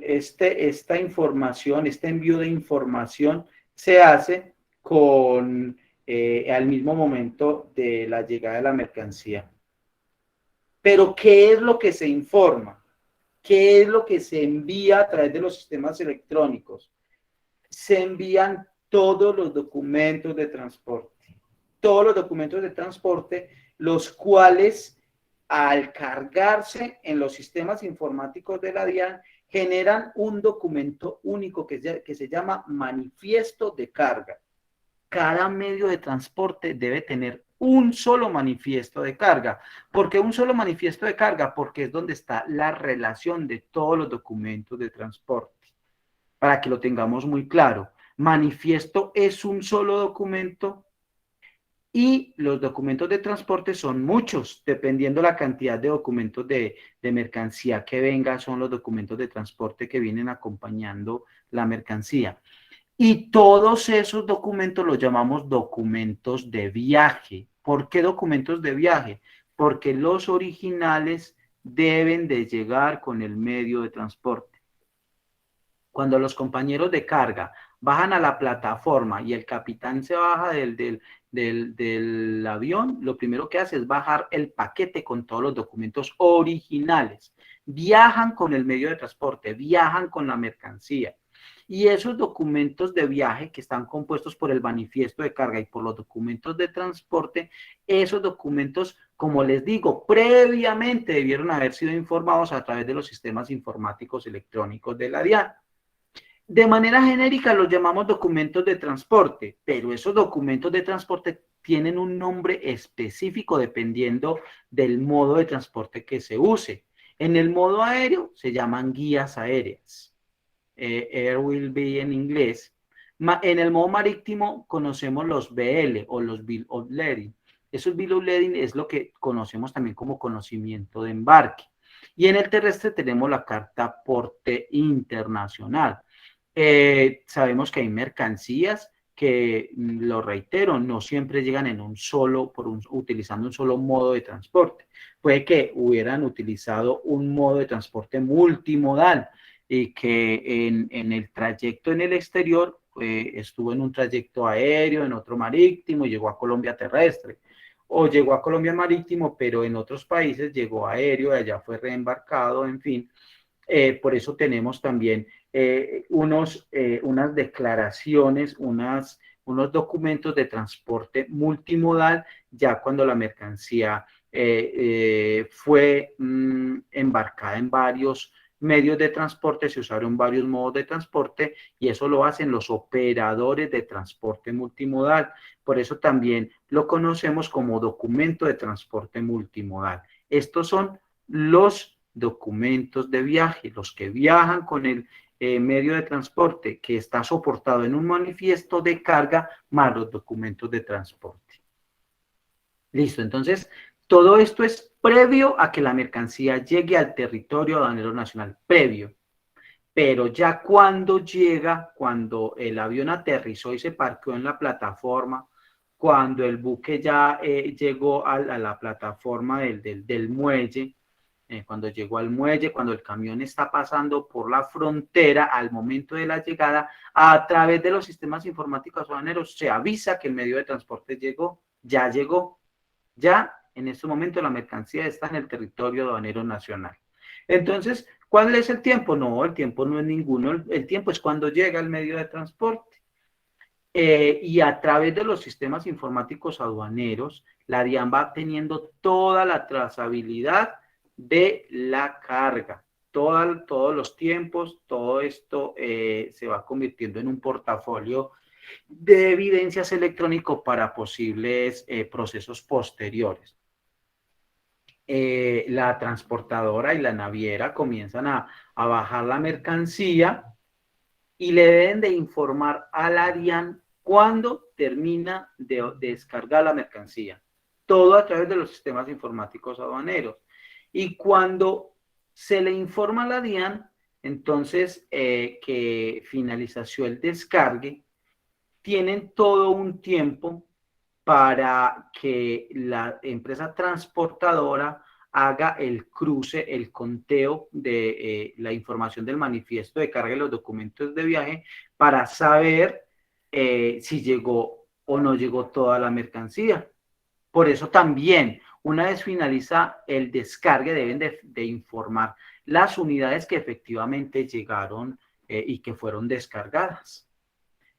esta información, este envío de información se hace al mismo momento de la llegada de la mercancía. Pero, ¿qué es lo que se informa? ¿Qué es lo que se envía a través de los sistemas electrónicos? Se envían todos los documentos de transporte. Todos los documentos de transporte, los cuales al cargarse en los sistemas informáticos de la DIAN, generan un documento único que se llama manifiesto de carga. Cada medio de transporte debe tener un solo manifiesto de carga. ¿Por qué un solo manifiesto de carga? Porque es donde está la relación de todos los documentos de transporte. Para que lo tengamos muy claro, manifiesto es un solo documento y los documentos de transporte son muchos, dependiendo la cantidad de documentos de mercancía que venga, son los documentos de transporte que vienen acompañando la mercancía. Y todos esos documentos los llamamos documentos de viaje. ¿Por qué documentos de viaje? Porque los originales deben de llegar con el medio de transporte. Cuando los compañeros de carga bajan a la plataforma y el capitán se baja del avión, lo primero que hace es bajar el paquete con todos los documentos originales. Viajan con el medio de transporte, viajan con la mercancía. Y esos documentos de viaje que están compuestos por el manifiesto de carga y por los documentos de transporte, esos documentos, como les digo, previamente debieron haber sido informados a través de los sistemas informáticos electrónicos de la DIAN. De manera genérica los llamamos documentos de transporte, pero esos documentos de transporte tienen un nombre específico dependiendo del modo de transporte que se use. En el modo aéreo se llaman guías aéreas. Air will be en inglés. En el modo marítimo conocemos los BL o los Bill of Lading. Esos Bill of Lading es lo que conocemos también como conocimiento de embarque. Y en el terrestre tenemos la carta porte internacional. Sabemos que hay mercancías que, lo reitero, no siempre llegan en utilizando un solo modo de transporte. Puede que hubieran utilizado un modo de transporte multimodal, y que en el trayecto en el exterior estuvo en un trayecto aéreo, en otro marítimo y llegó a Colombia terrestre. O llegó a Colombia marítimo, pero en otros países llegó aéreo y allá fue reembarcado, en fin. Por eso tenemos también unas declaraciones, unos documentos de transporte multimodal, ya cuando la mercancía fue embarcada en varios medios de transporte, se usaron varios modos de transporte y eso lo hacen los operadores de transporte multimodal. Por eso también lo conocemos como documento de transporte multimodal. Estos son los documentos de viaje, los que viajan con el medio de transporte que está soportado en un manifiesto de carga más los documentos de transporte. Listo, entonces todo esto es previo a que la mercancía llegue al territorio aduanero nacional, previo. Pero ya cuando llega, cuando el avión aterrizó y se parqueó en la plataforma, cuando el buque ya llegó a la plataforma del muelle, cuando llegó al muelle, cuando el camión está pasando por la frontera, al momento de la llegada, a través de los sistemas informáticos aduaneros se avisa que el medio de transporte llegó, ya en este momento la mercancía está en el territorio aduanero nacional. Entonces, ¿cuál es el tiempo? No, el tiempo no es ninguno, el tiempo es cuando llega el medio de transporte. Y a través de los sistemas informáticos aduaneros, la DIAN va teniendo toda la trazabilidad de la carga, todos los tiempos, todo esto se va convirtiendo en un portafolio de evidencias electrónico para posibles procesos posteriores. La transportadora y la naviera comienzan a bajar la mercancía y le deben de informar a la DIAN cuando termina de descargar la mercancía. Todo a través de los sistemas informáticos aduaneros. Y cuando se le informa a la DIAN, entonces que finalización el descargue, tienen todo un tiempo para que la empresa transportadora haga el cruce, el conteo de la información del manifiesto de carga y los documentos de viaje para saber si llegó o no llegó toda la mercancía. Por eso también, una vez finaliza el descargue, deben de informar las unidades que efectivamente llegaron y que fueron descargadas.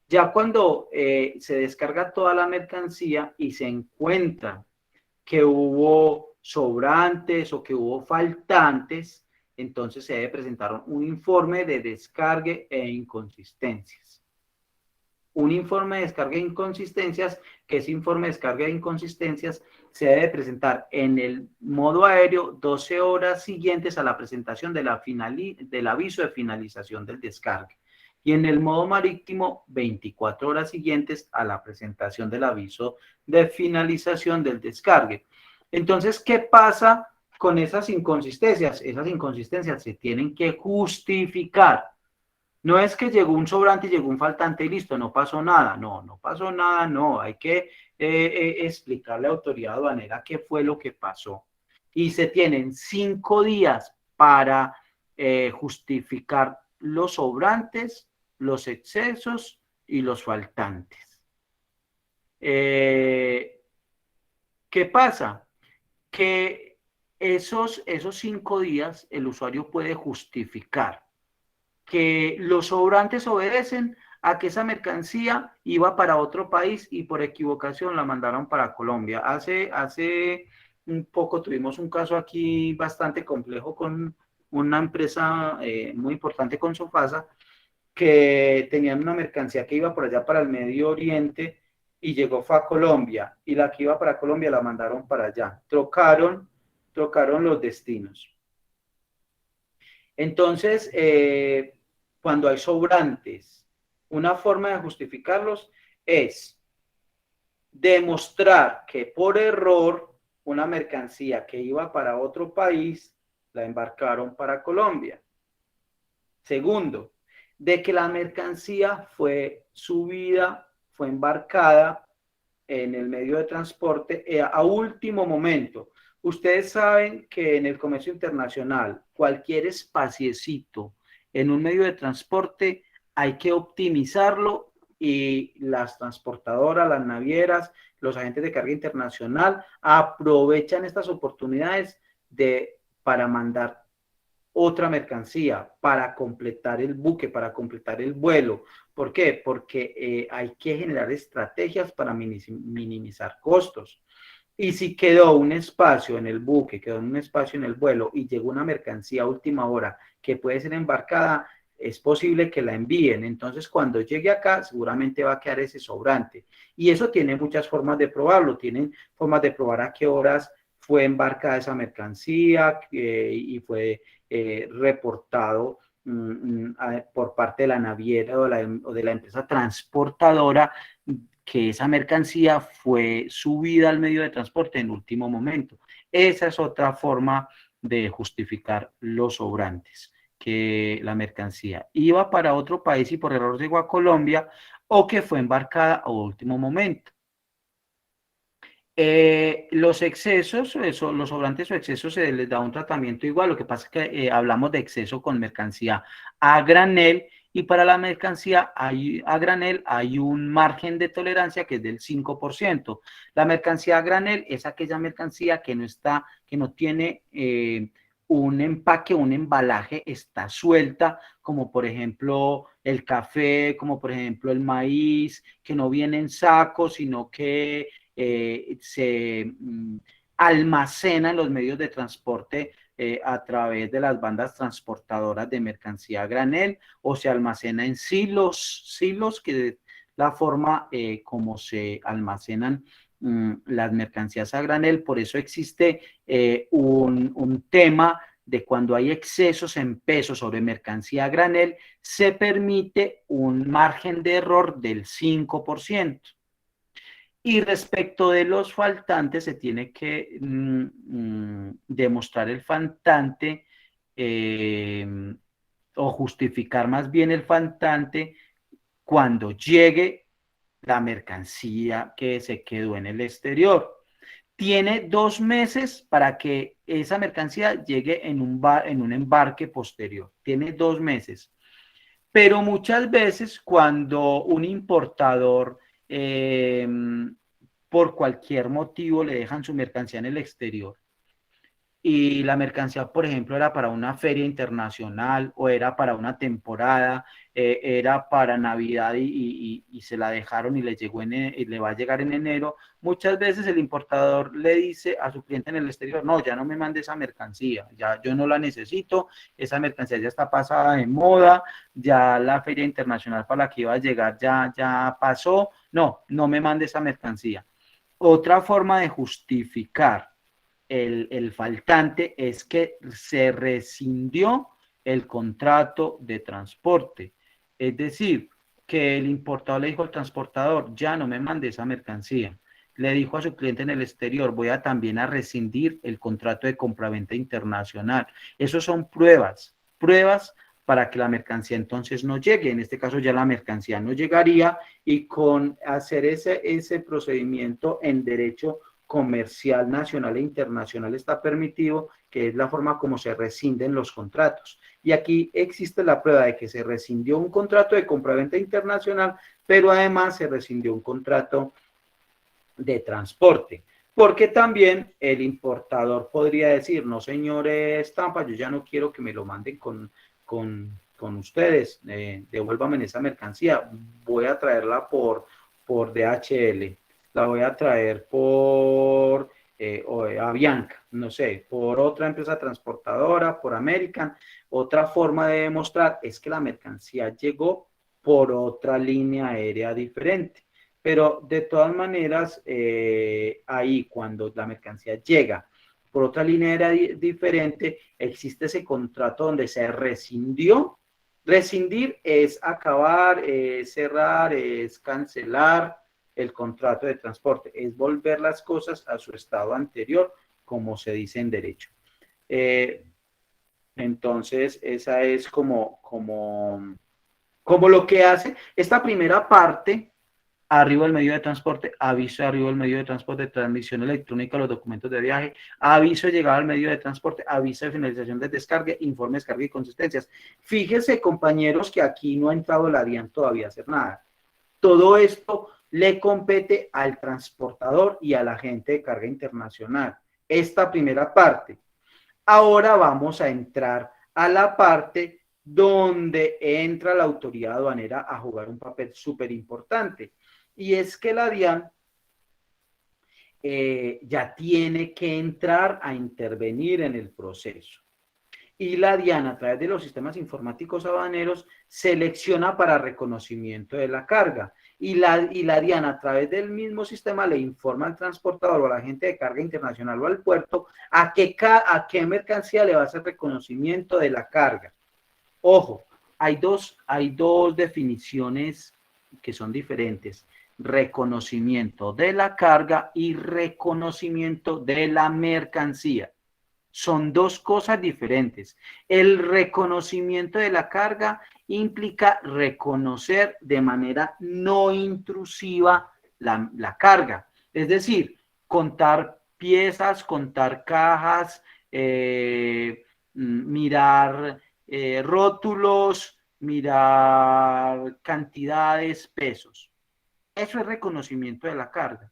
Ya cuando se descarga toda la mercancía y se encuentra que hubo sobrantes o que hubo faltantes, entonces se debe presentar un informe de descargue e inconsistencias. Un informe de descarga e inconsistencias, que ese informe de descarga e inconsistencias se debe presentar en el modo aéreo 12 horas siguientes a la presentación del aviso de finalización del descargue. Y en el modo marítimo, 24 horas siguientes a la presentación del aviso de finalización del descargue. Entonces, ¿qué pasa con esas inconsistencias? Esas inconsistencias se tienen que justificar. No es que llegó un sobrante y llegó un faltante y listo, no pasó nada. No, no pasó nada, no. Hay que explicarle a la autoridad aduanera qué fue lo que pasó. Y se tienen 5 días para justificar los sobrantes, los excesos y los faltantes. ¿Qué pasa? Que esos 5 días el usuario puede justificar que los sobrantes obedecen a que esa mercancía iba para otro país y por equivocación la mandaron para Colombia. Hace un poco tuvimos un caso aquí bastante complejo con una empresa muy importante con Sofasa, que tenían una mercancía que iba por allá para el Medio Oriente y llegó fue a Colombia, y la que iba para Colombia la mandaron para allá. Trocaron los destinos. Entonces, cuando hay sobrantes, una forma de justificarlos es demostrar que por error una mercancía que iba para otro país la embarcaron para Colombia. Segundo, de que la mercancía fue subida, fue embarcada en el medio de transporte a último momento. Ustedes saben que en el comercio internacional, cualquier espaciecito en un medio de transporte hay que optimizarlo, y las transportadoras, las navieras, los agentes de carga internacional aprovechan estas oportunidades para mandar otra mercancía, para completar el buque, para completar el vuelo. ¿Por qué? Porque hay que generar estrategias para minimizar costos. Y si quedó un espacio en el buque, quedó un espacio en el vuelo y llegó una mercancía a última hora que puede ser embarcada, es posible que la envíen. Entonces, cuando llegue acá, seguramente va a quedar ese sobrante. Y eso tiene muchas formas de probarlo. Tienen formas de probar a qué horas fue embarcada esa mercancía y fue reportado por parte de la naviera o de la empresa transportadora que esa mercancía fue subida al medio de transporte en último momento. Esa es otra forma de justificar los sobrantes, que la mercancía iba para otro país y por error llegó a Colombia, o que fue embarcada a último momento. Los excesos, los sobrantes o excesos se les da un tratamiento igual. Lo que pasa es que hablamos de exceso con mercancía a granel, y para la mercancía a granel hay un margen de tolerancia que es del 5%. La mercancía a granel es aquella mercancía que no tiene un empaque, un embalaje, está suelta, como por ejemplo el café, como por ejemplo el maíz, que no viene en sacos, sino que se almacena en los medios de transporte a través de las bandas transportadoras de mercancía a granel, o se almacena en silos, que es la forma como se almacenan las mercancías a granel. Por eso existe un tema de cuando hay excesos en peso sobre mercancía a granel, se permite un margen de error del 5%. Y respecto de los faltantes, se tiene que demostrar el faltante o justificar más bien el faltante cuando llegue la mercancía que se quedó en el exterior. Tiene 2 meses para que esa mercancía llegue en un embarque posterior. Tiene 2 meses. Pero muchas veces cuando un importador por cualquier motivo le dejan su mercancía en el exterior, y la mercancía, por ejemplo, era para una feria internacional o era para una temporada, era para Navidad y se la dejaron y le va a llegar en enero, muchas veces el importador le dice a su cliente en el exterior: no, ya no me mande esa mercancía, ya yo no la necesito, esa mercancía ya está pasada de moda, ya la feria internacional para la que iba a llegar ya pasó, no me mande esa mercancía. Otra forma de justificar el faltante es que se rescindió el contrato de transporte. Es decir, que el importador le dijo al transportador: ya no me mande esa mercancía. Le dijo a su cliente en el exterior: voy también a rescindir el contrato de compraventa internacional. Esos son pruebas para que la mercancía entonces no llegue. En este caso ya la mercancía no llegaría, y con hacer ese procedimiento en derecho comercial nacional e internacional está permitido, que es la forma como se rescinden los contratos. Y aquí existe la prueba de que se rescindió un contrato de compraventa internacional, pero además se rescindió un contrato de transporte, porque también el importador podría decir, no señor Estampa, yo ya no quiero que me lo manden con ustedes, devuélvame esa mercancía, voy a traerla por DHL, la voy a traer por Avianca, no sé, por otra empresa transportadora, por American. Otra forma de demostrar es que la mercancía llegó por otra línea aérea diferente. Pero de todas maneras, ahí cuando la mercancía llega por otra línea aérea diferente, existe ese contrato donde se rescindió. Rescindir es acabar, es cerrar, es cancelar el contrato de transporte, es volver las cosas a su estado anterior, como se dice en derecho. Entonces, esa es como lo que hace esta primera parte. Arriba del medio de transporte, aviso de arribo del medio de transporte, transmisión electrónica de los documentos de viaje, aviso de llegada al medio de transporte, aviso de finalización de descarga, informe de descarga y consistencias. Fíjense, compañeros, que aquí no ha entrado la DIAN todavía a hacer nada. Todo esto le compete al transportador y al agente de carga internacional. Esta primera parte. Ahora vamos a entrar a la parte donde entra la autoridad aduanera a jugar un papel súper importante. Y es que la DIAN ya tiene que entrar a intervenir en el proceso. Y la DIAN, a través de los sistemas informáticos aduaneros, selecciona para reconocimiento de la carga. Y la DIAN, a través del mismo sistema, le informa al transportador o al agente de carga internacional o al puerto a qué mercancía le va a hacer reconocimiento de la carga. Ojo, hay dos definiciones que son diferentes: reconocimiento de la carga y reconocimiento de la mercancía. Son dos cosas diferentes. El reconocimiento de la carga implica reconocer de manera no intrusiva la carga. Es decir, contar piezas, contar cajas, mirar rótulos, mirar cantidades, pesos. Eso es reconocimiento de la carga.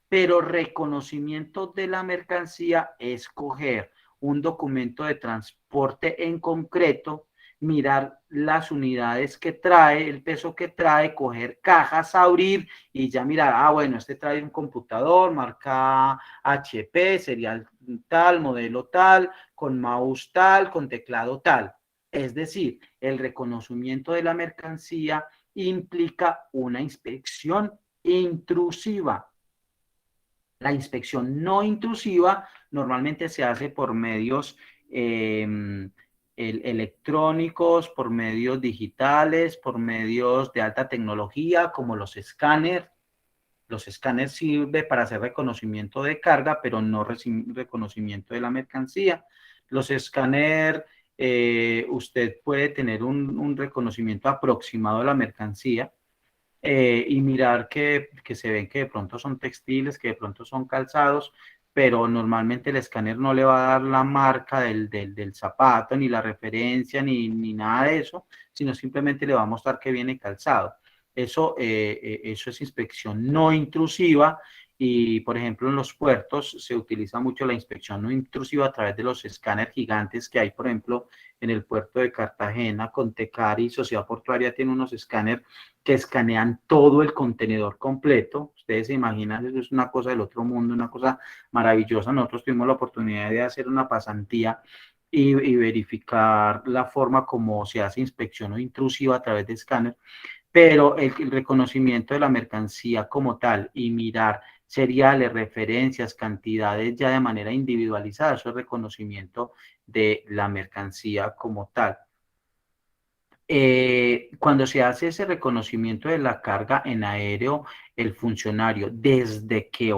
Pero reconocimiento de la mercancía es coger un documento de transporte en concreto, mirar las unidades que trae, el peso que trae, coger cajas, abrir y ya mirar, bueno, este trae un computador, marca HP, serial tal, modelo tal, con mouse tal, con teclado tal. Es decir, el reconocimiento de la mercancía implica una inspección intrusiva. La inspección no intrusiva normalmente se hace por medios electrónicos, por medios digitales, por medios de alta tecnología, como los escáneres. Los escáneres sirven para hacer reconocimiento de carga, pero no reconocimiento de la mercancía. Los escáneres, usted puede tener un reconocimiento aproximado de la mercancía, y mirar que se ven que de pronto son textiles, que de pronto son calzados, pero normalmente el escáner no le va a dar la marca del zapato, ni la referencia, ni nada de eso, sino simplemente le va a mostrar que viene calzado. Eso es inspección no intrusiva. Y, por ejemplo, en los puertos se utiliza mucho la inspección no intrusiva a través de los escáneres gigantes que hay, por ejemplo, en el puerto de Cartagena. Contecari, Sociedad Portuaria, tiene unos escáneres que escanean todo el contenedor completo. Ustedes se imaginan, eso es una cosa del otro mundo, una cosa maravillosa. Nosotros tuvimos la oportunidad de hacer una pasantía y verificar la forma como se hace inspección no intrusiva a través de escáner. Pero el reconocimiento de la mercancía como tal y mirar seriales, referencias, cantidades ya de manera individualizada, eso es reconocimiento de la mercancía como tal. Cuando se hace ese reconocimiento de la carga en aéreo, el funcionario, desde que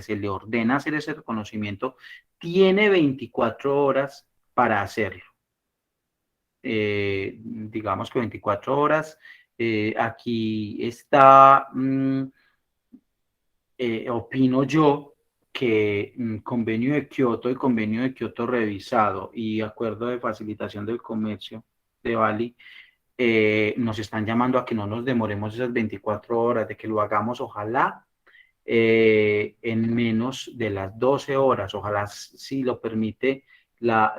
se le ordena hacer ese reconocimiento, tiene 24 horas para hacerlo. digamos que 24 horas. Aquí está, opino yo, que convenio de Kioto y convenio de Kioto revisado y acuerdo de facilitación del comercio de Bali nos están llamando a que no nos demoremos esas 24 horas, de que lo hagamos, ojalá, en menos de las 12 horas, ojalá, si lo permite la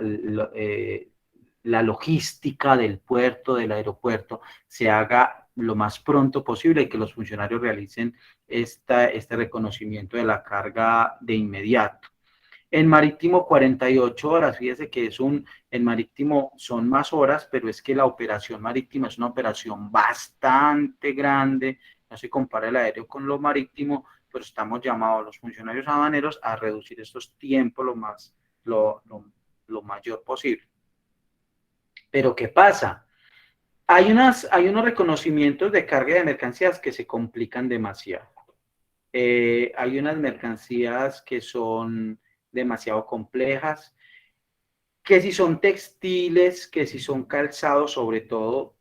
logística del puerto, del aeropuerto, se haga lo más pronto posible y que los funcionarios realicen este reconocimiento de la carga de inmediato. En marítimo 48 horas, fíjese que en marítimo son más horas, pero es que la operación marítima es una operación bastante grande, no se compara el aéreo con lo marítimo, pero estamos llamados los funcionarios aduaneros a reducir estos tiempos lo mayor posible. Pero ¿qué pasa? Hay unos reconocimientos de carga de mercancías que se complican demasiado. Hay unas mercancías que son demasiado complejas, que si son textiles, que si son calzados, sobre todo,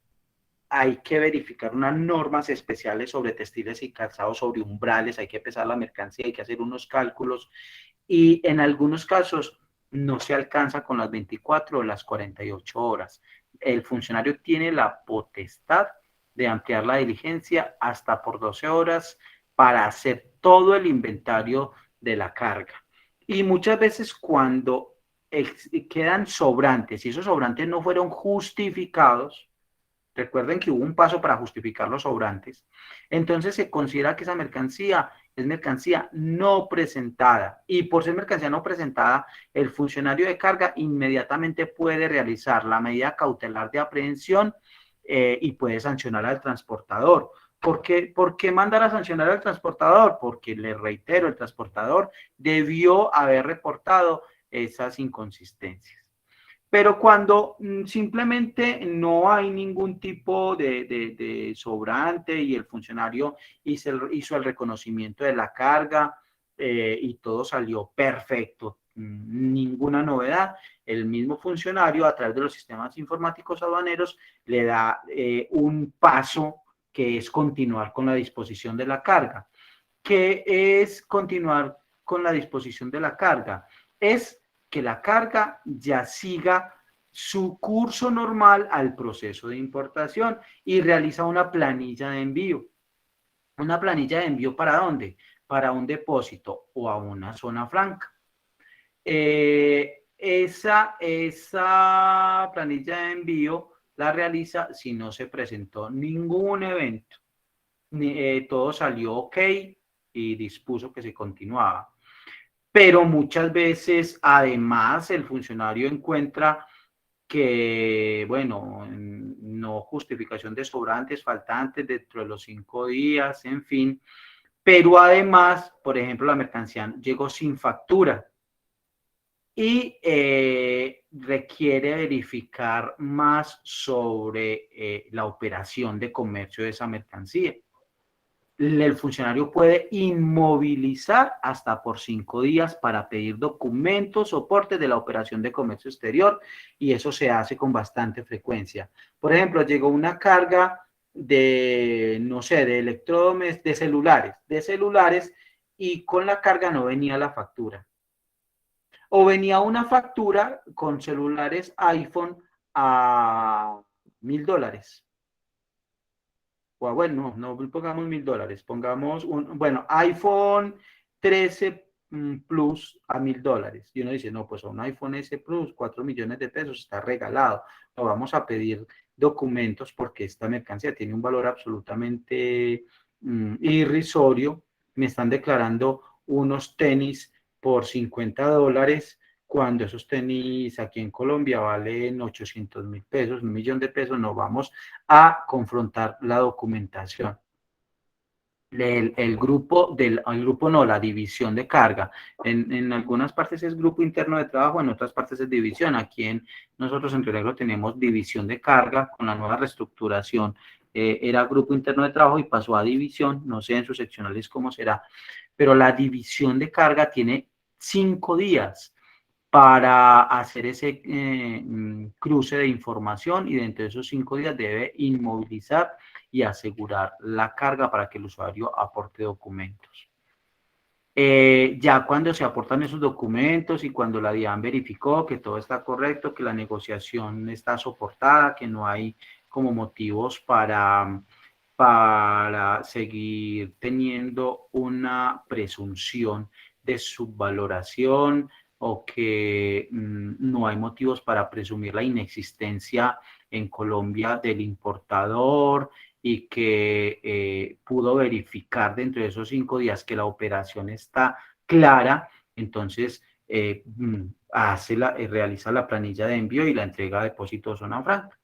hay que verificar unas normas especiales sobre textiles y calzados, sobre umbrales, hay que pesar la mercancía, hay que hacer unos cálculos, y en algunos casos no se alcanza con las 24 o las 48 horas. El funcionario tiene la potestad de ampliar la diligencia hasta por 12 horas para hacer todo el inventario de la carga. Y muchas veces cuando quedan sobrantes, y esos sobrantes no fueron justificados, recuerden que hubo un paso para justificar los sobrantes, entonces se considera que esa mercancía es mercancía no presentada, y por ser mercancía no presentada, el funcionario de carga inmediatamente puede realizar la medida cautelar de aprehensión y puede sancionar al transportador. ¿Por qué mandar a sancionar al transportador? Porque, le reitero, el transportador debió haber reportado esas inconsistencias. Pero cuando simplemente no hay ningún tipo de sobrante y el funcionario hizo el reconocimiento de la carga y todo salió perfecto, ninguna novedad, el mismo funcionario a través de los sistemas informáticos aduaneros le da un paso que es continuar con la disposición de la carga. ¿Qué es continuar con la disposición de la carga? Es que la carga ya siga su curso normal al proceso de importación y realiza una planilla de envío. ¿Una planilla de envío para dónde? Para un depósito o a una zona franca. Esa planilla de envío la realiza si no se presentó ningún evento. Todo salió ok y dispuso que se continuaba. Pero muchas veces, además, el funcionario encuentra que, bueno, no justificación de sobrantes, faltantes dentro de los 5 días, en fin. Pero además, por ejemplo, la mercancía llegó sin factura y requiere verificar más sobre la operación de comercio de esa mercancía. El funcionario puede inmovilizar hasta por 5 días para pedir documentos, soporte de la operación de comercio exterior, y eso se hace con bastante frecuencia. Por ejemplo, llegó una carga de, no sé, de electrodomésticos, de celulares, y con la carga no venía la factura. O venía una factura con celulares iPhone a $1,000. O bueno, no pongamos $1,000, pongamos bueno, iPhone 13 Plus a $1,000. Y uno dice, no, pues a un iPhone S Plus, 4 millones de pesos, está regalado. No vamos a pedir documentos porque esta mercancía tiene un valor absolutamente irrisorio. Me están declarando unos tenis por $50, cuando esos tenis aquí en Colombia valen 800.000 pesos, 1.000.000 de pesos. No vamos a confrontar la documentación. La división de carga. En algunas partes es grupo interno de trabajo, en otras partes es división. Aquí nosotros en Río Negro tenemos división de carga. Con la nueva reestructuración era grupo interno de trabajo y pasó a división. No sé en sus seccionales cómo será, pero la división de carga tiene 5 días para hacer ese cruce de información, y dentro de esos 5 días debe inmovilizar y asegurar la carga para que el usuario aporte documentos. Ya cuando se aportan esos documentos y cuando la DIAN verificó que todo está correcto, que la negociación está soportada, que no hay como motivos para seguir teniendo una presunción de subvaloración, o que no hay motivos para presumir la inexistencia en Colombia del importador, y que pudo verificar dentro de esos 5 días que la operación está clara, entonces realiza la planilla de envío y la entrega de depósito de zona franca.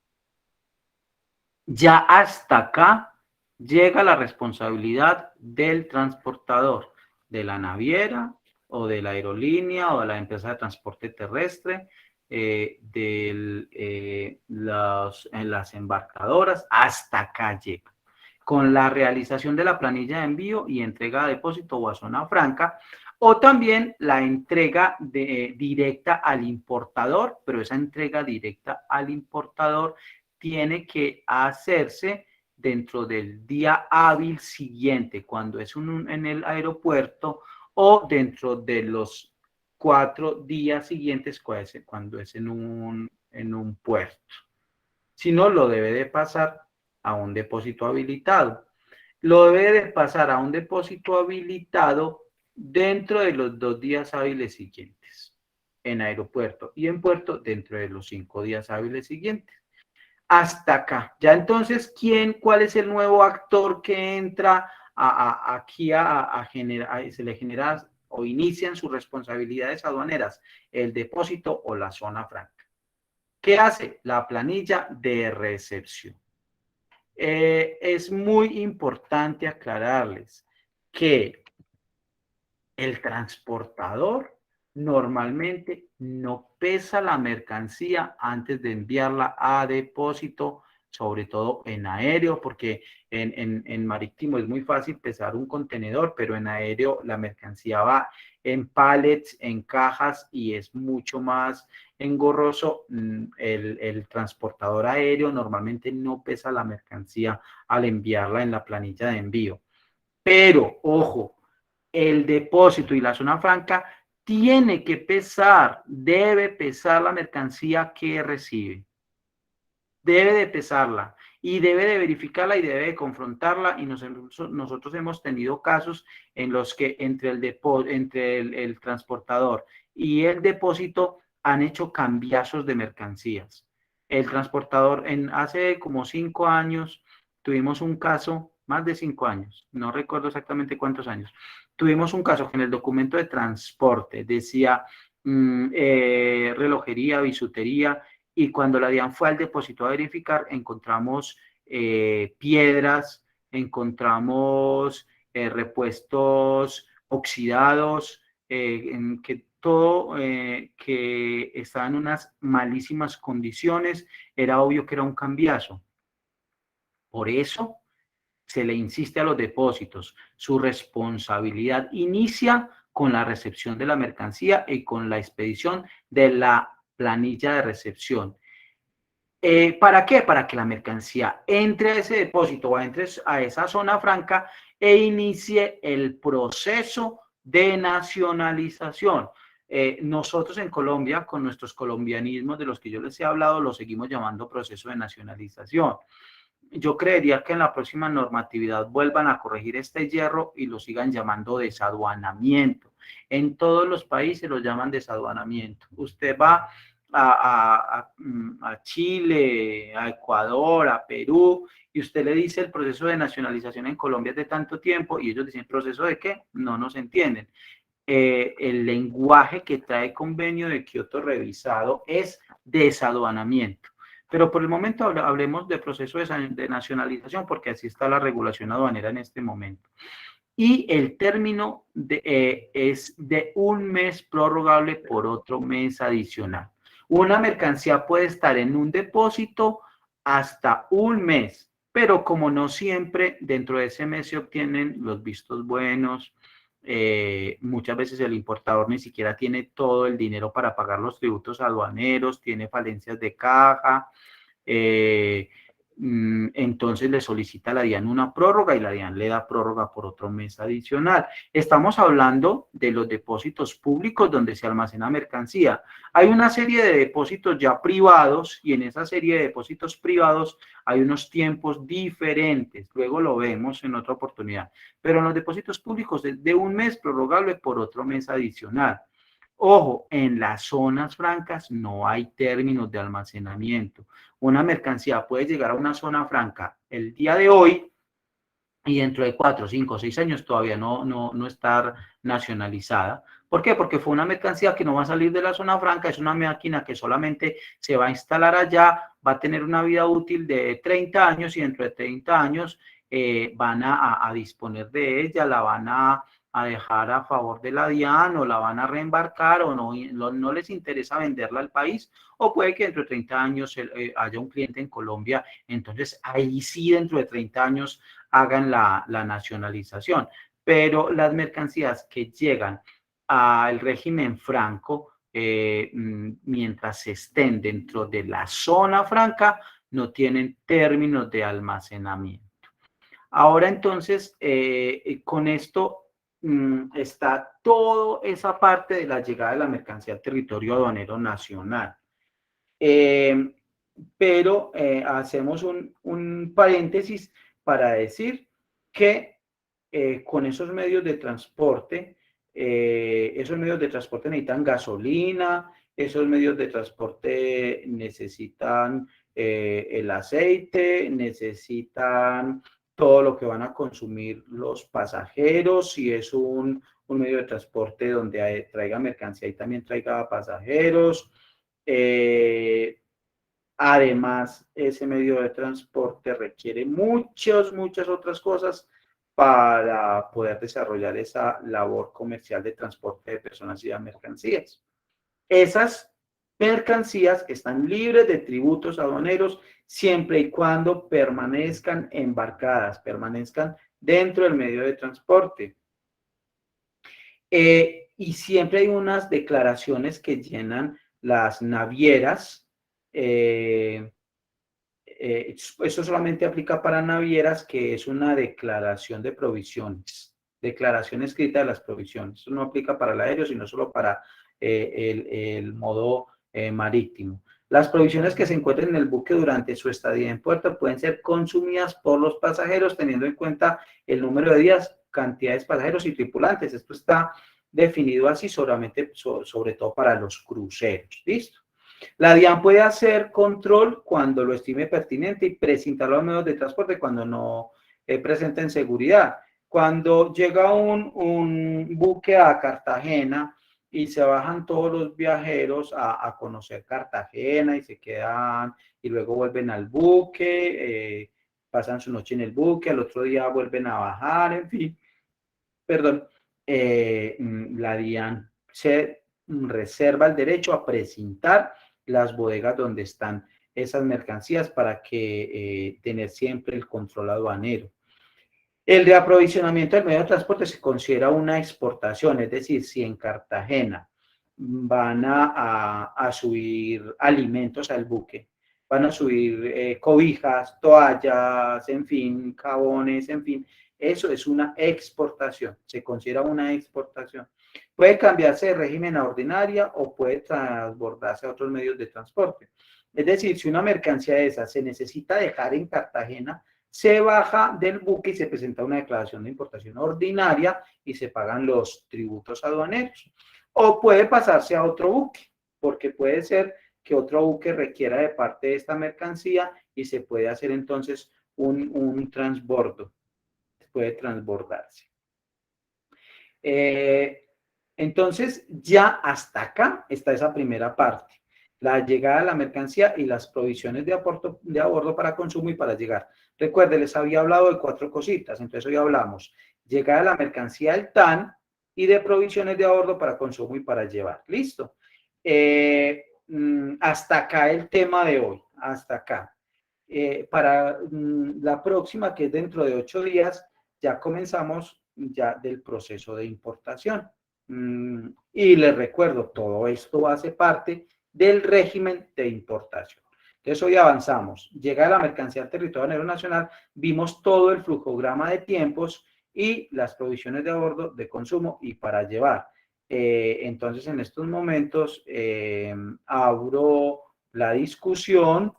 Ya hasta acá llega la responsabilidad del transportador, de la naviera o de la aerolínea o de la empresa de transporte terrestre, las embarcadoras. Hasta acá llega. Con la realización de la planilla de envío y entrega de depósito o a zona franca, o también la entrega directa al importador, pero esa entrega directa al importador tiene que hacerse dentro del día hábil siguiente, cuando es en el aeropuerto, o dentro de los 4 días siguientes cuando es en un puerto. Si no, lo debe de pasar a un depósito habilitado. Lo debe de pasar a un depósito habilitado dentro de los 2 días hábiles siguientes, en aeropuerto y en puerto dentro de los 5 días hábiles siguientes. Hasta acá. Ya entonces, ¿cuál es el nuevo actor que entra aquí a generar, se le genera o inician sus responsabilidades aduaneras? El depósito o la zona franca. ¿Qué hace? La planilla de recepción. Es muy importante aclararles que el transportador normalmente no pesa la mercancía antes de enviarla a depósito, sobre todo en aéreo, porque en marítimo es muy fácil pesar un contenedor, pero en aéreo la mercancía va en pallets, en cajas, y es mucho más engorroso. El transportador aéreo normalmente no pesa la mercancía al enviarla en la planilla de envío. Pero, ojo, el depósito y la zona franca tiene que pesar, debe pesar la mercancía que recibe. Debe de pesarla y debe de verificarla y debe de confrontarla. Y nosotros hemos tenido casos en los que entre el transportador y el depósito han hecho cambiazos de mercancías. El transportador, hace como 5 años, tuvimos un caso, más de 5 años, no recuerdo exactamente cuántos años, tuvimos un caso que en el documento de transporte decía relojería, bisutería, y cuando la DIAN fue al depósito a verificar, encontramos piedras, encontramos repuestos oxidados, que estaba en unas malísimas condiciones. Era obvio que era un cambiazo. Por eso se le insiste a los depósitos. Su responsabilidad inicia con la recepción de la mercancía y con la expedición de la planilla de recepción. ¿Para qué? Para que la mercancía entre a ese depósito o entre a esa zona franca e inicie el proceso de nacionalización. Nosotros en Colombia, con nuestros colombianismos de los que yo les he hablado, lo seguimos llamando proceso de nacionalización. Yo creería que en la próxima normatividad vuelvan a corregir este hierro y lo sigan llamando desaduanamiento. En todos los países lo llaman desaduanamiento. Usted va a Chile, a Ecuador, a Perú, y usted le dice el proceso de nacionalización en Colombia es de tanto tiempo, y ellos dicen, ¿proceso de qué? No nos entienden. El lenguaje que trae el convenio de Kioto revisado es desaduanamiento. Pero por el momento hablemos de proceso de nacionalización, porque así está la regulación aduanera en este momento. Y el término es de 1 mes prorrogable por otro mes adicional. Una mercancía puede estar en un depósito hasta 1 mes, pero como no siempre dentro de ese mes se obtienen los vistos buenos, Muchas veces el importador ni siquiera tiene todo el dinero para pagar los tributos aduaneros, tiene falencias de caja, entonces le solicita a la DIAN una prórroga y la DIAN le da prórroga por otro mes adicional. Estamos hablando de los depósitos públicos donde se almacena mercancía. Hay una serie de depósitos ya privados y en esa serie de depósitos privados hay unos tiempos diferentes. Luego lo vemos en otra oportunidad. Pero en los depósitos públicos es de un mes prorrogable por otro mes adicional. Ojo, en las zonas francas no hay términos de almacenamiento. Una mercancía puede llegar a una zona franca el día de hoy y dentro de 4, 5, 6 años todavía no estar nacionalizada. ¿Por qué? Porque fue una mercancía que no va a salir de la zona franca, es una máquina que solamente se va a instalar allá, va a tener una vida útil de 30 años y dentro de 30 años van a disponer de ella, la van a dejar a favor de la DIAN o la van a reembarcar o no les interesa venderla al país, o puede que dentro de 30 años haya un cliente en Colombia, entonces ahí sí dentro de 30 años hagan la nacionalización. Pero las mercancías que llegan al régimen franco, mientras estén dentro de la zona franca, no tienen términos de almacenamiento. Ahora entonces, con esto está toda esa parte de la llegada de la mercancía al territorio aduanero nacional. Pero hacemos un paréntesis para decir que con esos medios de transporte necesitan gasolina, esos medios de transporte necesitan el aceite, necesitan todo lo que van a consumir los pasajeros, si es un medio de transporte donde traiga mercancía y también traiga pasajeros. Además, ese medio de transporte requiere muchas otras cosas para poder desarrollar esa labor comercial de transporte de personas y de mercancías. Esas mercancías están libres de tributos aduaneros siempre y cuando permanezcan embarcadas, permanezcan dentro del medio de transporte. Y siempre hay unas declaraciones que llenan las navieras. Eso solamente aplica para navieras, que es una declaración de provisiones, declaración escrita de las provisiones. Eso no aplica para el aéreo, sino solo para el modo marítimo. Las provisiones que se encuentren en el buque durante su estadía en puerto pueden ser consumidas por los pasajeros teniendo en cuenta el número de días, cantidades de pasajeros y tripulantes. Esto está definido así sobre todo para los cruceros. ¿Listo? La DIAN puede hacer control cuando lo estime pertinente y presentar los medios de transporte cuando no presenten seguridad. Cuando llega un buque a Cartagena y se bajan todos los viajeros a conocer Cartagena y se quedan y luego vuelven al buque, pasan su noche en el buque, al otro día vuelven a bajar, en fin. Perdón, la DIAN se reserva el derecho a presentar las bodegas donde están esas mercancías para que tener siempre el control aduanero. El reaprovisionamiento del medio de transporte se considera una exportación, es decir, si en Cartagena van a subir alimentos al buque, van a subir cobijas, toallas, en fin, jabones, en fin, eso es una exportación, se considera una exportación. Puede cambiarse de régimen a ordinaria o puede transbordarse a otros medios de transporte. Es decir, si una mercancía de esa se necesita dejar en Cartagena, se baja del buque y se presenta una declaración de importación ordinaria y se pagan los tributos aduaneros. O puede pasarse a otro buque, porque puede ser que otro buque requiera de parte de esta mercancía y se puede hacer entonces un transbordo. Puede transbordarse. Entonces, ya hasta acá está esa primera parte. La llegada de la mercancía y las provisiones de abordo para consumo y para llegar. Recuerden, les había hablado de 4 cositas, entonces hoy hablamos llegada de la mercancía al TAN y de provisiones de abordo para consumo y para llevar. ¿Listo? Hasta acá el tema de hoy, hasta acá. Para la próxima, que es dentro de 8 días, ya comenzamos ya del proceso de importación. Y les recuerdo, todo esto hace parte del régimen de importación. Entonces hoy avanzamos, llega la mercancía al territorio aduanero nacional, vimos todo el flujograma de tiempos y las provisiones de a bordo, de consumo y para llevar. Entonces en estos momentos abro la discusión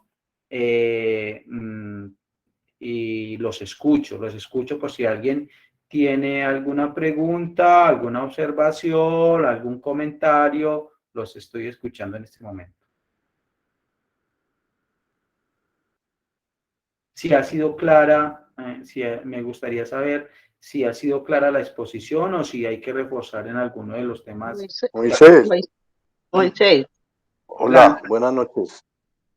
y los escucho por si alguien tiene alguna pregunta, alguna observación, algún comentario, los estoy escuchando en este momento. Si ha sido clara, me gustaría saber si ha sido clara la exposición o si hay que reforzar en alguno de los temas.
Moisés.
Moisés.
Hola, buenas noches.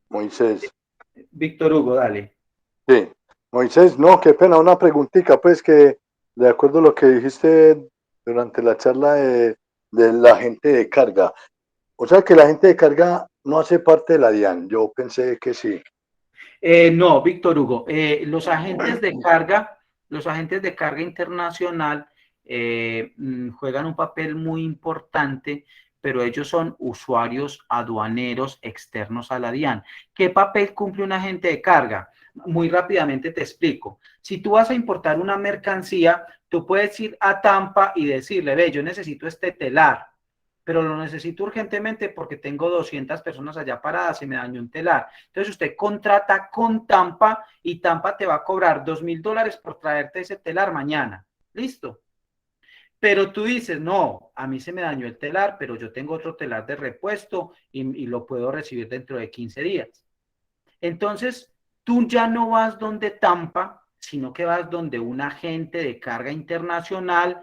Moisés.
Víctor Hugo, dale.
Sí. Moisés, no, qué pena, una preguntita, pues que de acuerdo a lo que dijiste durante la charla de la gente de carga, o sea que la gente de carga no hace parte de la DIAN, yo pensé que sí.
No, Víctor Hugo, los agentes de carga internacional juegan un papel muy importante, pero ellos son usuarios aduaneros externos a la DIAN. ¿Qué papel cumple un agente de carga? Muy rápidamente te explico. Si tú vas a importar una mercancía, tú puedes ir a Tampa y decirle, ve, yo necesito este telar, pero lo necesito urgentemente porque tengo 200 personas allá paradas y me dañó un telar. Entonces usted contrata con Tampa y Tampa te va a cobrar $2,000 por traerte ese telar mañana. ¿Listo? Pero tú dices, no, a mí se me dañó el telar, pero yo tengo otro telar de repuesto y lo puedo recibir dentro de 15 días. Entonces, tú ya no vas donde Tampa, sino que vas donde un agente de carga internacional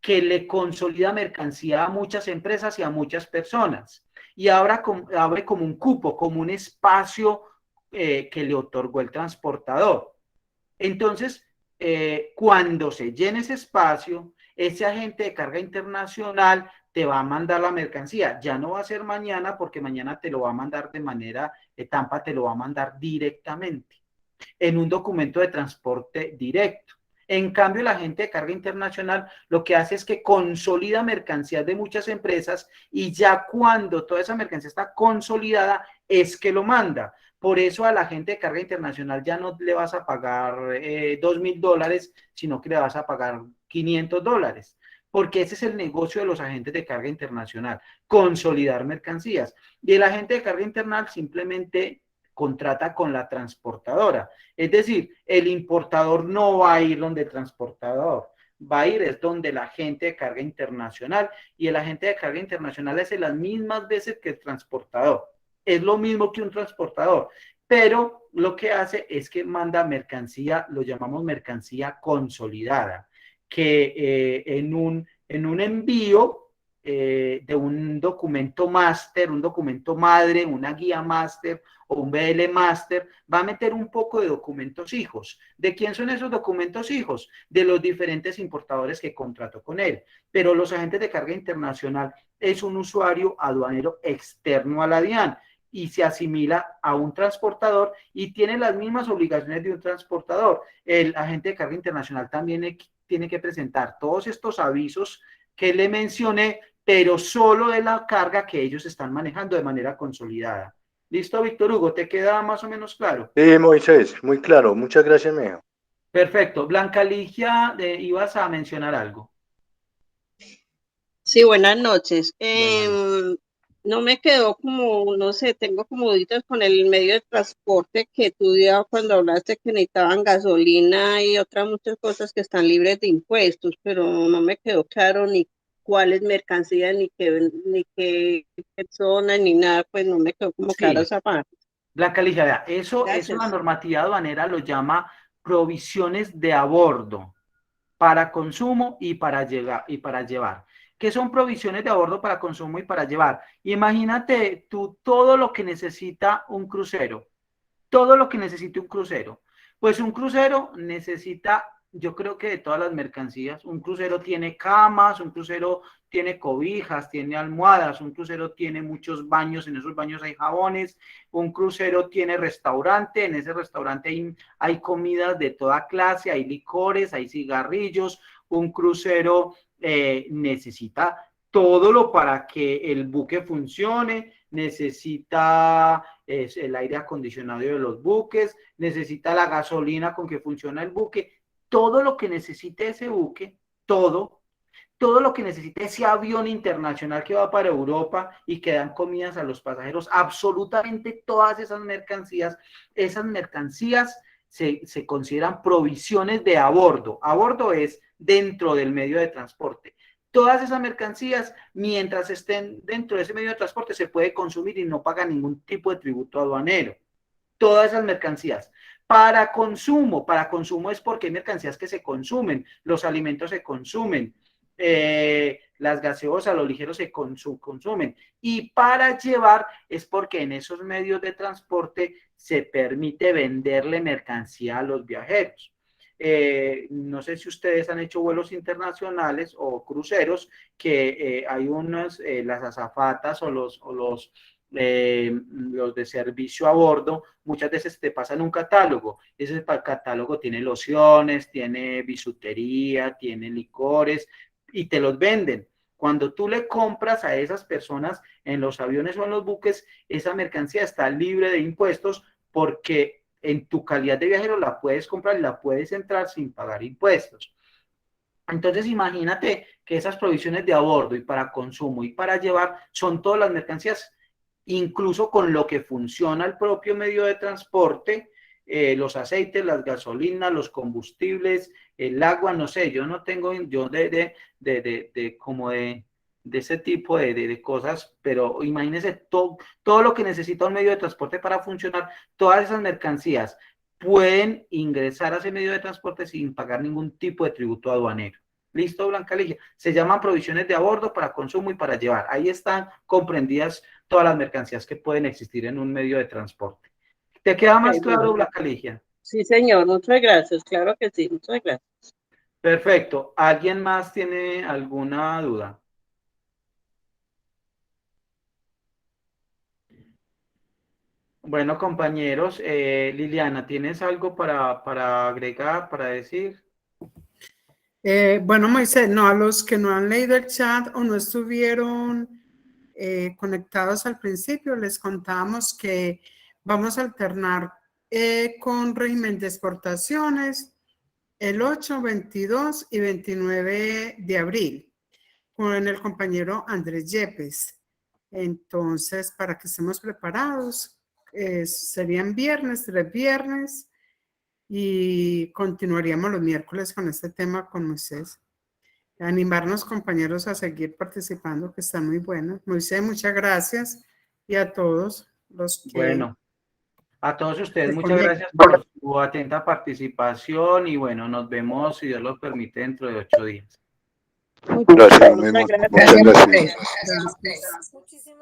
que le consolida mercancía a muchas empresas y a muchas personas. Y abre como un cupo, como un espacio que le otorgó el transportador. Entonces, cuando se llene ese espacio, ese agente de carga internacional te va a mandar la mercancía. Ya no va a ser mañana porque mañana te lo va a mandar de manera, Tampa te lo va a mandar directamente en un documento de transporte directo. En cambio, la agente de carga internacional lo que hace es que consolida mercancías de muchas empresas y ya cuando toda esa mercancía está consolidada es que lo manda. Por eso a la agente de carga internacional ya no le vas a pagar $2,000, sino que le vas a pagar $500. Porque ese es el negocio de los agentes de carga internacional, consolidar mercancías. Y el agente de carga internacional simplemente contrata con la transportadora. Es decir, el importador no va a ir donde el transportador, va a ir es donde el agente de carga internacional, y el agente de carga internacional hace las mismas veces que el transportador. Es lo mismo que un transportador, pero lo que hace es que manda mercancía, lo llamamos mercancía consolidada, que en un envío de un documento máster, un documento madre, una guía máster o un BL máster, va a meter un poco de documentos hijos. ¿De quién son esos documentos hijos? De los diferentes importadores que contrató con él. Pero los agentes de carga internacional es un usuario aduanero externo a la DIAN y se asimila a un transportador y tiene las mismas obligaciones de un transportador. El agente de carga internacional también tiene que presentar todos estos avisos que le mencioné, pero solo de la carga que ellos están manejando de manera consolidada. ¿Listo, Víctor Hugo? ¿Te queda más o menos claro?
Sí, Moisés, muy claro. Muchas gracias, mijo.
Perfecto. Blanca Ligia, ibas a mencionar algo.
Sí, buenas noches.
Buenas.
No me quedó como, no sé, tengo como dudas con el medio de transporte que tú dio cuando hablaste que necesitaban gasolina y otras muchas cosas que están libres de impuestos, pero no me quedó claro ni cuáles mercancías, ni qué personas, ni nada, pues no me quedó como claro esa parte.
Blanca Ligia, vea, eso la normativa aduanera lo llama provisiones de a bordo para consumo y para llevar. ¿Qué son provisiones de a bordo para consumo y para llevar? Imagínate tú todo lo que necesita un crucero. Todo lo que necesite un crucero. Pues un crucero necesita, yo creo que de todas las mercancías, un crucero tiene camas, un crucero tiene cobijas, tiene almohadas, un crucero tiene muchos baños, en esos baños hay jabones, un crucero tiene restaurante, en ese restaurante hay comidas de toda clase, hay licores, hay cigarrillos, un crucero necesita todo lo para que el buque funcione, necesita el aire acondicionado de los buques, necesita la gasolina con que funciona el buque, todo lo que necesite ese buque, todo lo que necesite ese avión internacional que va para Europa y que dan comidas a los pasajeros, absolutamente todas esas mercancías se consideran provisiones de a bordo. A bordo es dentro del medio de transporte. Todas esas mercancías, mientras estén dentro de ese medio de transporte, se puede consumir y no paga ningún tipo de tributo aduanero. Todas esas mercancías. Para consumo es porque hay mercancías que se consumen, los alimentos se consumen, las gaseosas, los ligeros se consumen. Y para llevar es porque en esos medios de transporte se permite venderle mercancía a los viajeros. No sé si ustedes han hecho vuelos internacionales o cruceros que hay unas, las azafatas o los de servicio a bordo, muchas veces te pasan un catálogo. Ese catálogo tiene lociones, tiene bisutería, tiene licores y te los venden. Cuando tú le compras a esas personas en los aviones o en los buques, esa mercancía está libre de impuestos porque en tu calidad de viajero la puedes comprar y la puedes entrar sin pagar impuestos. Entonces imagínate que esas provisiones de a bordo y para consumo y para llevar son todas las mercancías, incluso con lo que funciona el propio medio de transporte, los aceites, las gasolinas, los combustibles, el agua, no sé, yo no tengo, yo como de ese tipo de cosas, pero imagínense todo lo que necesita un medio de transporte para funcionar, todas esas mercancías pueden ingresar a ese medio de transporte sin pagar ningún tipo de tributo aduanero. ¿Listo, Blanca Ligia? Se llaman provisiones de a bordo para consumo y para llevar. Ahí están comprendidas todas las mercancías que pueden existir en un medio de transporte. ¿Te queda más claro, Blanca Ligia?
Sí, señor, muchas gracias, claro que sí, muchas gracias.
Perfecto. ¿Alguien más tiene alguna duda? Bueno, compañeros, Liliana, ¿tienes algo para agregar, para decir?
Bueno, Moisés, no, a los que no han leído el chat o no estuvieron conectados al principio, les contábamos que vamos a alternar con régimen de exportaciones el 8, 22 y 29 de abril con el compañero Andrés Yepes. Entonces, para que estemos preparados, serían viernes, 3 viernes, y continuaríamos los miércoles con este tema con Moisés. Animarnos, compañeros, a seguir participando, que están muy buenos. Moisés, muchas gracias, y a todos los que...
Bueno, a todos ustedes, muchas gracias por su atenta participación y bueno, nos vemos, si Dios lo permite, dentro de 8 días.
Gracias, muchas gracias.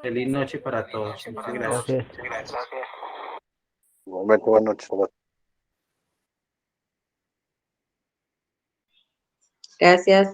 Feliz noche para todos. Muchas gracias.
Igualmente, buenas noches.
Gracias.